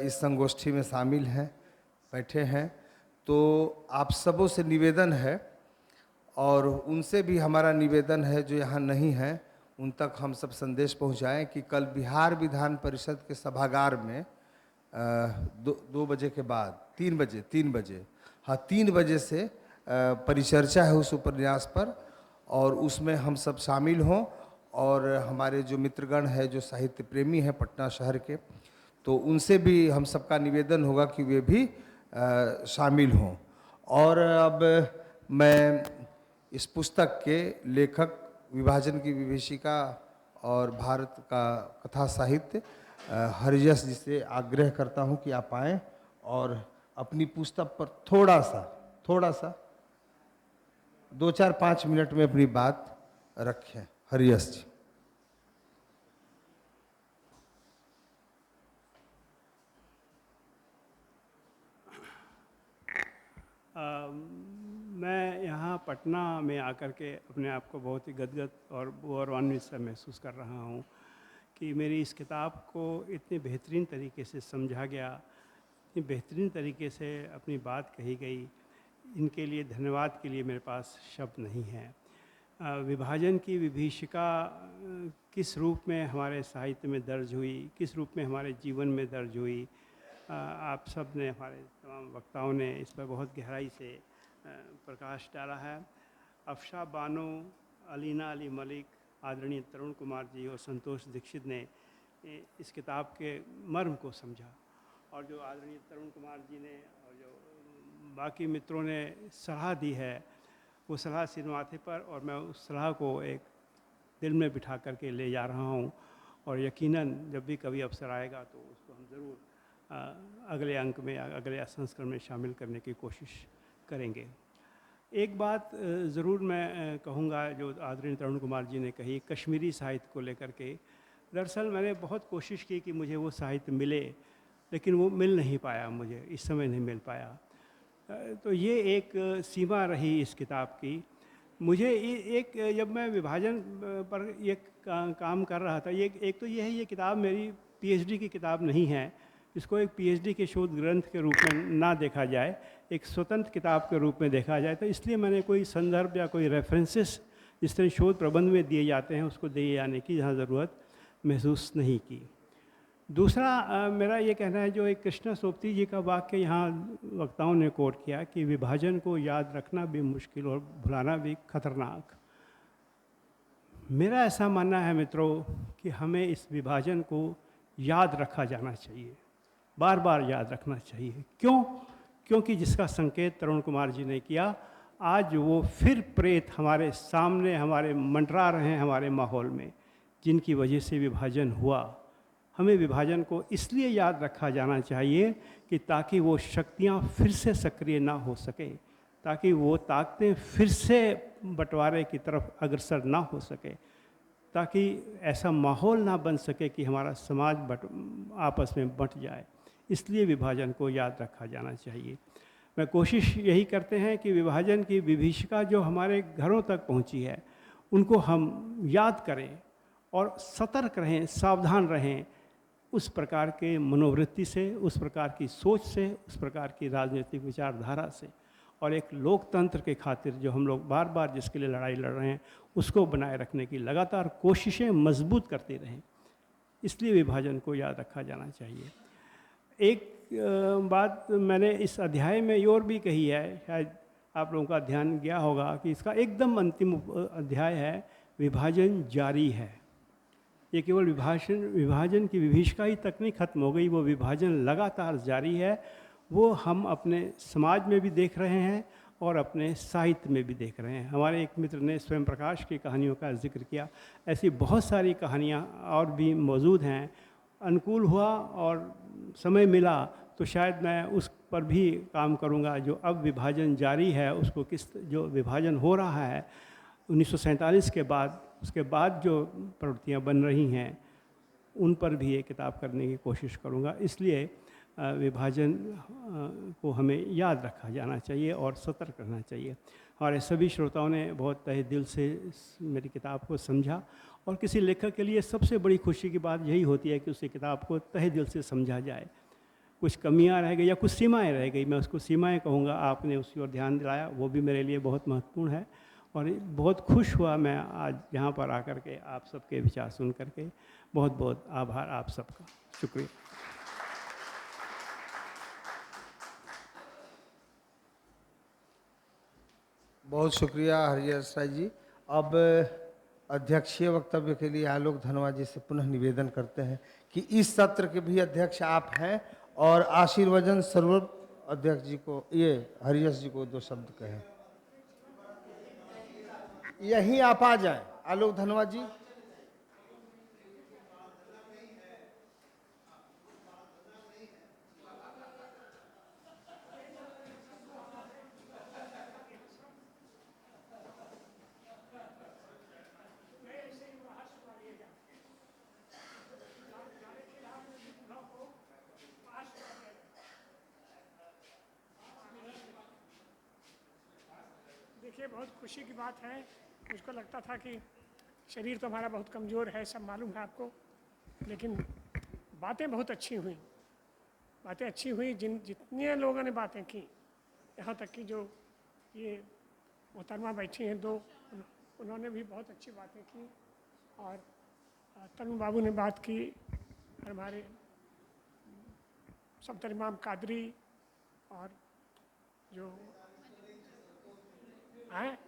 Speaker 1: इस संगोष्ठी में शामिल हैं, बैठे हैं। तो आप सबों से निवेदन है और उनसे भी हमारा निवेदन है जो यहाँ नहीं हैं, उन तक हम सब संदेश पहुँचाएं कि कल बिहार विधान परिषद के सभागार में 2 बजे के बाद 3 बजे हाँ 3 बजे से परिचर्चा है उस उपन्यास पर, और उसमें हम सब शामिल हों। और हमारे जो मित्रगण है, जो साहित्य प्रेमी हैं पटना शहर के, तो उनसे भी हम सबका निवेदन होगा कि वे भी शामिल हों। और अब मैं इस पुस्तक के लेखक, विभाजन की विभीषिका और भारत का कथा साहित्य हरियस जी से आग्रह करता हूं कि आप आएँ और अपनी पुस्तक पर थोड़ा सा 2-4-5 मिनट में अपनी बात रखें। हरियस जी।
Speaker 6: मैं यहाँ पटना में आकर के अपने आप को बहुत ही गदगद और गौरवान्वित सा महसूस कर रहा हूँ कि मेरी इस किताब को इतने बेहतरीन तरीके से समझा गया, इतनी बेहतरीन तरीके से अपनी बात कही गई। इनके लिए धन्यवाद के लिए मेरे पास शब्द नहीं है। विभाजन की विभीषिका किस रूप में हमारे साहित्य में दर्ज हुई, किस रूप में हमारे जीवन में दर्ज हुई, आप सब ने, हमारे तमाम वक्ताओं ने इस पर बहुत गहराई से प्रकाश डाला है। अफशा बानो, अलीना अली मलिक, आदरणीय तरुण कुमार जी और संतोष दीक्षित ने इस किताब के मर्म को समझा, और जो आदरणीय तरुण कुमार जी ने और जो बाकी मित्रों ने सलाह दी है, वो सलाह सिर माथे पर, और मैं उस सलाह को एक दिल में बिठा करके ले जा रहा हूँ। और यकीनन जब भी कभी अवसर आएगा तो उसको हम ज़रूर अगले अंक में, अगले संस्करण में शामिल करने की कोशिश करेंगे। एक बात ज़रूर मैं कहूँगा जो आदरणीय तरुण कुमार जी ने कही कश्मीरी साहित्य को लेकर के। दरअसल मैंने बहुत कोशिश की कि मुझे वो साहित्य मिले, लेकिन वो मिल नहीं पाया, मुझे इस समय नहीं मिल पाया। तो ये एक सीमा रही इस किताब की। मुझे एक जब मैं विभाजन पर ये काम कर रहा था, ये एक तो ये है, ये किताब मेरी पीएचडी की किताब नहीं है, इसको एक पीएचडी के शोध ग्रंथ के रूप में ना देखा जाए, एक स्वतंत्र किताब के रूप में देखा जाए। तो इसलिए मैंने कोई संदर्भ या कोई रेफरेंसेस जिस तरह शोध प्रबंध में दिए जाते हैं उसको दिए जाने की यहाँ ज़रूरत महसूस नहीं की। दूसरा मेरा ये कहना है, जो एक कृष्णा सोपती जी का वाक्य यहाँ वक्ताओं ने कोट किया कि विभाजन को याद रखना भी मुश्किल और भुलाना भी खतरनाक। मेरा ऐसा मानना है मित्रों कि हमें इस विभाजन को याद रखा जाना चाहिए, बार बार याद रखना चाहिए। क्यों? क्योंकि जिसका संकेत तरुण कुमार जी ने किया, आज वो फिर प्रेत हमारे सामने हमारे मंडरा रहे हैं हमारे माहौल में, जिनकी वजह से विभाजन हुआ। हमें विभाजन को इसलिए याद रखा जाना चाहिए कि ताकि वो शक्तियाँ फिर से सक्रिय ना हो सके, ताकि वो ताकतें फिर से बंटवारे की तरफ अग्रसर ना हो सके, ताकि ऐसा माहौल ना बन सके कि हमारा समाज आपस में बंट जाए। इसलिए विभाजन को याद रखा जाना चाहिए। मैं कोशिश यही करते हैं कि विभाजन की विभीषिका जो हमारे घरों तक पहुंची है उनको हम याद करें और सतर्क रहें, सावधान रहें उस प्रकार के मनोवृत्ति से, उस प्रकार की सोच से, उस प्रकार की राजनीतिक विचारधारा से, और एक लोकतंत्र के खातिर जो हम लोग बार बार जिसके लिए लड़ाई लड़ रहे हैं उसको बनाए रखने की लगातार कोशिशें मजबूत करते रहें। इसलिए विभाजन को याद रखा जाना चाहिए। एक बात मैंने इस अध्याय में और भी कही है, शायद आप लोगों का ध्यान गया होगा कि इसका एकदम अंतिम अध्याय है, विभाजन जारी है। ये केवल विभाजन की विभीषिका ही तक नहीं खत्म हो गई, वो विभाजन लगातार जारी है। वो हम अपने समाज में भी देख रहे हैं और अपने साहित्य में भी देख रहे हैं। हमारे एक मित्र ने स्वयं प्रकाश की कहानियों का जिक्र किया, ऐसी बहुत सारी कहानियाँ और भी मौजूद हैं। अनुकूल हुआ और समय मिला तो शायद मैं उस पर भी काम करूँगा। जो अब विभाजन जारी है उसको जो विभाजन हो रहा है 1947 के बाद, उसके बाद जो प्रवृत्तियाँ बन रही हैं उन पर भी ये किताब करने की कोशिश करूँगा। इसलिए विभाजन को हमें याद रखा जाना चाहिए और सतर्क रहना चाहिए। हमारे सभी श्रोताओं ने बहुत तहे दिल से मेरी किताब को समझा, और किसी लेखक के लिए सबसे बड़ी खुशी की बात यही होती है कि उसी किताब को तहे दिल से समझा जाए। कुछ कमियां रह गई या कुछ सीमाएं रह गई, मैं उसको सीमाएं कहूँगा, आपने उसी ओर ध्यान दिलाया, वो भी मेरे लिए बहुत महत्वपूर्ण है। और बहुत खुश हुआ मैं आज यहाँ पर आकर के आप सबके विचार सुन करके। बहुत बहुत आभार आप सबका, शुक्रिया।
Speaker 1: बहुत शुक्रिया हरिहर राय जी। अब अध्यक्षीय वक्तव्य के लिए आलोक धनवा जी से पुनः निवेदन करते हैं कि इस सत्र के भी अध्यक्ष आप हैं, और आशीर्वचन सर्व अध्यक्ष जी को, ये हरिहर जी को 2 शब्द कहें। यहीं आप आ जाएं आलोक धनवा जी।
Speaker 7: देखिए, बहुत खुशी की बात है। मुझको लगता था कि शरीर तो हमारा बहुत कमज़ोर है, सब मालूम है आपको, लेकिन बातें बहुत अच्छी हुई, बातें अच्छी हुई। जितने लोगों ने बातें की, यहाँ तक कि जो ये मोहतरमा बैठी हैं 2, उन्होंने भी बहुत अच्छी बातें की। और तरुण बाबू ने बात की, और हमारे सफदर इमाम कादरी, और जो हैं,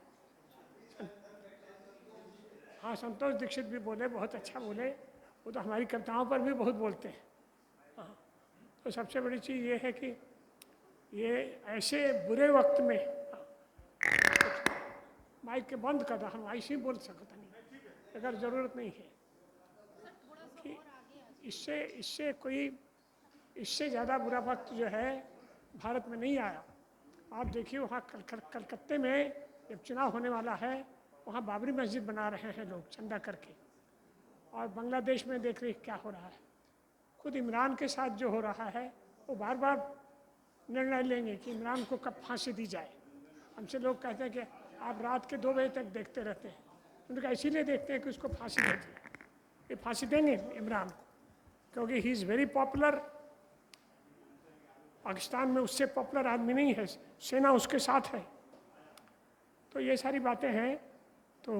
Speaker 7: हाँ, संतोष दीक्षित भी बोले, बहुत अच्छा बोले। वो तो हमारी कविताओं पर भी बहुत बोलते हैं। हाँ, तो सबसे बड़ी चीज़ ये है कि ये ऐसे बुरे वक्त में, माइक के बंद कर रहा, हम ऐसे ही बोल सकते नहीं अगर ज़रूरत नहीं है कि इससे ज़्यादा बुरा वक्त जो है भारत में नहीं आया। आप देखिए, वहाँ कलकत्ते में जब चुनाव होने वाला है, वहाँ बाबरी मस्जिद बना रहे हैं लोग चंदा करके, और बांग्लादेश में देख रहे क्या हो रहा है। खुद इमरान के साथ जो हो रहा है, वो बार बार निर्णय लेंगे कि इमरान को कब फांसी दी जाए। हमसे लोग कहते हैं कि आप रात के 2 बजे तक देखते रहते हैं। उनका इसीलिए देखते हैं कि उसको फांसी दे दी। ये फांसी देंगे इमरान को, क्योंकि he is very popular Pakistan में उससे पॉपुलर आदमी नहीं है, सेना उसके साथ है। तो ये सारी बातें हैं। तो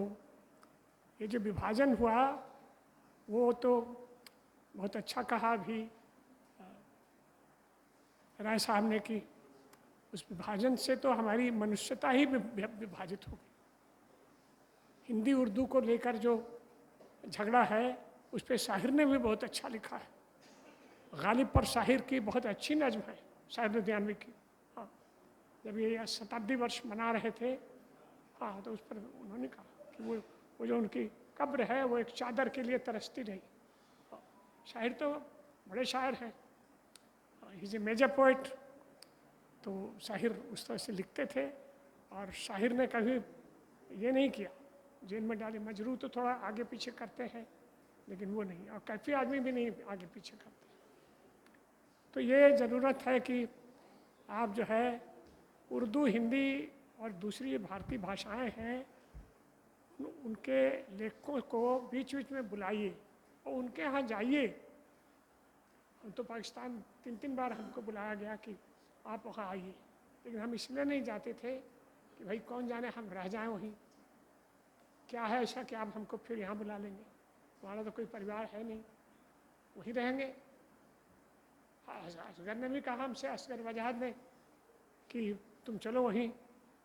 Speaker 7: ये जो विभाजन हुआ वो तो बहुत अच्छा कहा अभी राय साहब ने कि उस विभाजन से तो हमारी मनुष्यता ही विभाजित हो गई। हिंदी उर्दू को लेकर जो झगड़ा है उस पर शाहिर ने भी बहुत अच्छा लिखा है। गालिब पर शाहिर की बहुत अच्छी नज़्म है, शाहिर लुधियानवी की। हाँ, जब ये शताब्दी वर्ष मना रहे थे, हाँ, तो उस पर उन्होंने कहा कि वो जो उनकी कब्र है वो एक चादर के लिए तरसती रही। शाहिर तो बड़े शायर हैं, he is a major poet. तो शाहिर उस तरह से लिखते थे और शाहिर ने कभी ये नहीं किया जेल में डाले। मजरू तो थोड़ा आगे पीछे करते हैं लेकिन वो नहीं, और कैफी आदमी भी नहीं आगे पीछे करते। तो ये ज़रूरत है कि आप जो है उर्दू, हिंदी और दूसरी भारतीय भाषाएं हैं उनके लेखकों को बीच बीच में बुलाइए और उनके यहाँ जाइए। हम तो पाकिस्तान 3-3 बार हमको बुलाया गया कि आप वहाँ आइए, लेकिन हम इसलिए नहीं जाते थे कि भाई कौन जाने हम रह जाएं वहीं। क्या है ऐसा कि आप हमको फिर यहाँ बुला लेंगे? हमारा तो कोई परिवार है नहीं, वहीं रहेंगे। असगर ने भी कहा हमसे, असगर वजाहत ने, कि तुम चलो वहीं,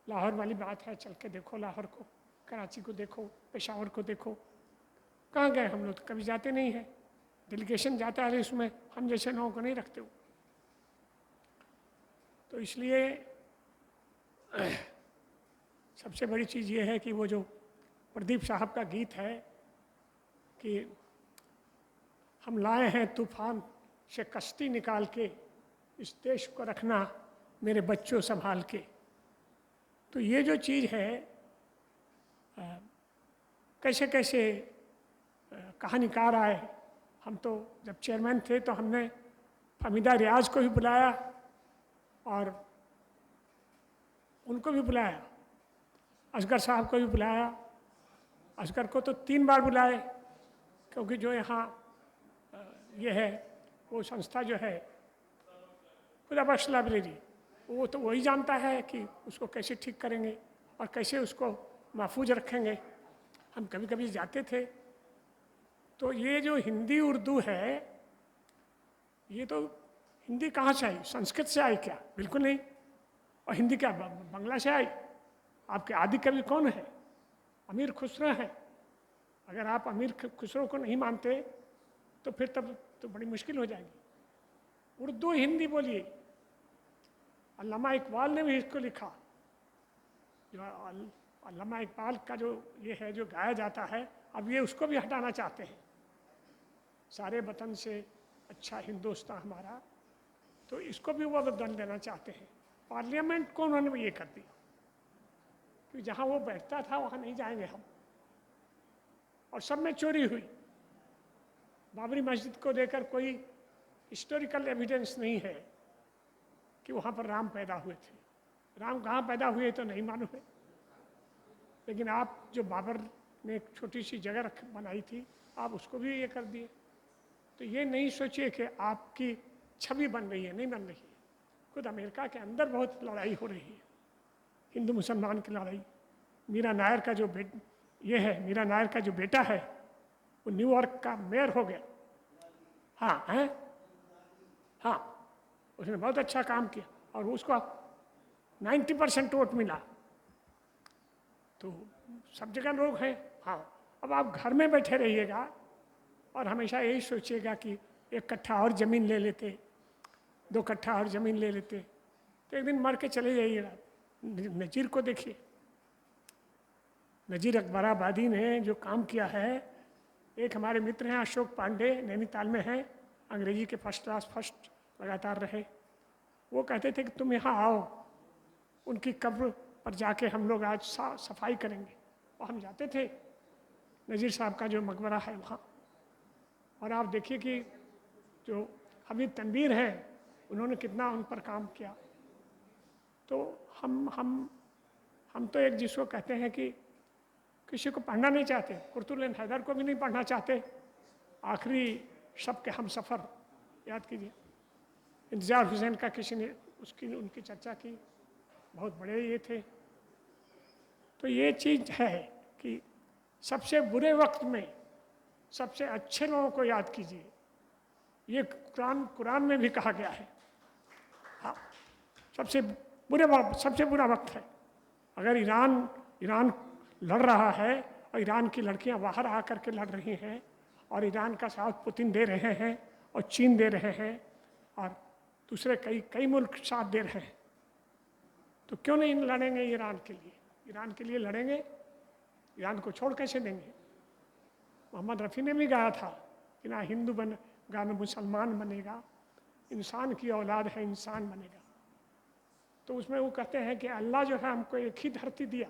Speaker 7: लाहौर वाली बात है, चल के देखो लाहौर को, कराची को देखो, पेशावर को देखो। कहाँ गए हम लोग? तो कभी जाते नहीं हैं। डेलीगेशन जाता है उसमें हम जैसे लोगों को नहीं रखते हो। तो इसलिए सबसे बड़ी चीज़ ये है कि वो जो प्रदीप साहब का गीत है कि हम लाए हैं तूफान से कश्ती निकाल के, इस देश को रखना मेरे बच्चों संभाल के। तो ये जो चीज़ है, कैसे कैसे कहानीकार आए। हम तो जब चेयरमैन थे तो हमने फमीदा रियाज को भी बुलाया और उनको भी बुलाया, असगर साहब को भी बुलाया। असगर को तो 3 बार बुलाए, क्योंकि जो यहाँ ये है वो संस्था जो है खुदा बख्श लाइब्रेरी, वो तो वही जानता है कि उसको कैसे ठीक करेंगे और कैसे उसको महफूज रखेंगे। हम कभी कभी जाते थे। तो ये जो हिंदी उर्दू है, ये तो हिंदी कहाँ से आई? संस्कृत से आई क्या? बिल्कुल नहीं। और हिंदी क्या बांग्ला से आई? आपके आदि कवि कौन है? अमीर खुसरो है। अगर आप अमीर खुसरो को नहीं मानते तो फिर तब तो बड़ी मुश्किल हो जाएगी। उर्दू हिंदी बोलिए। अल्लामा इकबाल ने भी इसको लिखा। जो अल्लामा इकबाल का जो ये है जो गाया जाता है, अब ये उसको भी हटाना चाहते हैं। सारे वतन से अच्छा हिंदुस्तान हमारा, तो इसको भी वो बदल देना चाहते हैं। पार्लियामेंट को उन्होंने ये कर दिया कि जहाँ वो बैठता था वहाँ नहीं जाएंगे हम। और सब में चोरी हुई। बाबरी मस्जिद को लेकर कोई हिस्टोरिकल एविडेंस नहीं है कि वहाँ पर राम पैदा हुए थे। राम कहाँ पैदा हुए तो नहीं मालूम है, लेकिन आप जो बाबर ने एक छोटी सी जगह बनाई थी, आप उसको भी ये कर दिए। तो ये नहीं सोचिए कि आपकी छवि बन रही है, नहीं बन रही है। खुद अमेरिका के अंदर बहुत लड़ाई हो रही है, हिंदू मुसलमान की लड़ाई। मीरा नायर का जो मीरा नायर का जो बेटा है वो न्यूयॉर्क का मेयर हो गया। हाँ है, हाँ, उसने बहुत अच्छा काम किया और उसको 90% वोट मिला। तो सब जगह लोग हैं। हाँ, अब आप घर में बैठे रहिएगा और हमेशा यही सोचिएगा कि 1 कट्ठा और ज़मीन ले लेते, 2 कट्ठा और ज़मीन ले लेते, तो एक दिन मर के चले जाइएगा। नज़ीर को देखिए, नज़ीर अकबराबादी ने जो काम किया है। एक हमारे मित्र हैं अशोक पांडे, नैनीताल में हैं, अंग्रेजी के फर्स्ट क्लास फर्स्ट लगातार रहे। वो कहते थे कि तुम यहाँ आओ, उनकी कब्र पर जाके हम लोग आज सफाई करेंगे। और हम जाते थे। नज़ीर साहब का जो मकबरा है वहाँ, और आप देखिए कि जो हबीब तनवीर हैं उन्होंने कितना उन पर काम किया। तो हम तो एक जिसको कहते हैं कि किसी को पढ़ना नहीं चाहते, कुर्तुल हैदर को भी नहीं पढ़ना चाहते। आखिरी शब के हम सफ़र याद कीजिए, इंतज़ार हुसैन का किसी ने उनकी चर्चा की, बहुत बड़े ये थे। तो ये चीज़ है कि सबसे बुरे वक्त में सबसे अच्छे लोगों को याद कीजिए, ये कुरान में भी कहा गया है। हाँ, सबसे बुरा वक्त है। अगर ईरान लड़ रहा है और ईरान की लड़कियां बाहर आकर के लड़ रही हैं और ईरान का साथ पुतिन दे रहे हैं और चीन दे रहे हैं और दूसरे कई मुल्क साथ दे रहे हैं, तो क्यों नहीं लड़ेंगे ईरान के लिए? ईरान के लिए लड़ेंगे, ईरान को छोड़ कैसे देंगे? मोहम्मद रफ़ी ने भी गाया था कि ना हिंदू बनेगा ना मुसलमान बनेगा, इंसान की औलाद है इंसान बनेगा। तो उसमें वो कहते हैं कि अल्लाह जो है हमको एक ही धरती दिया,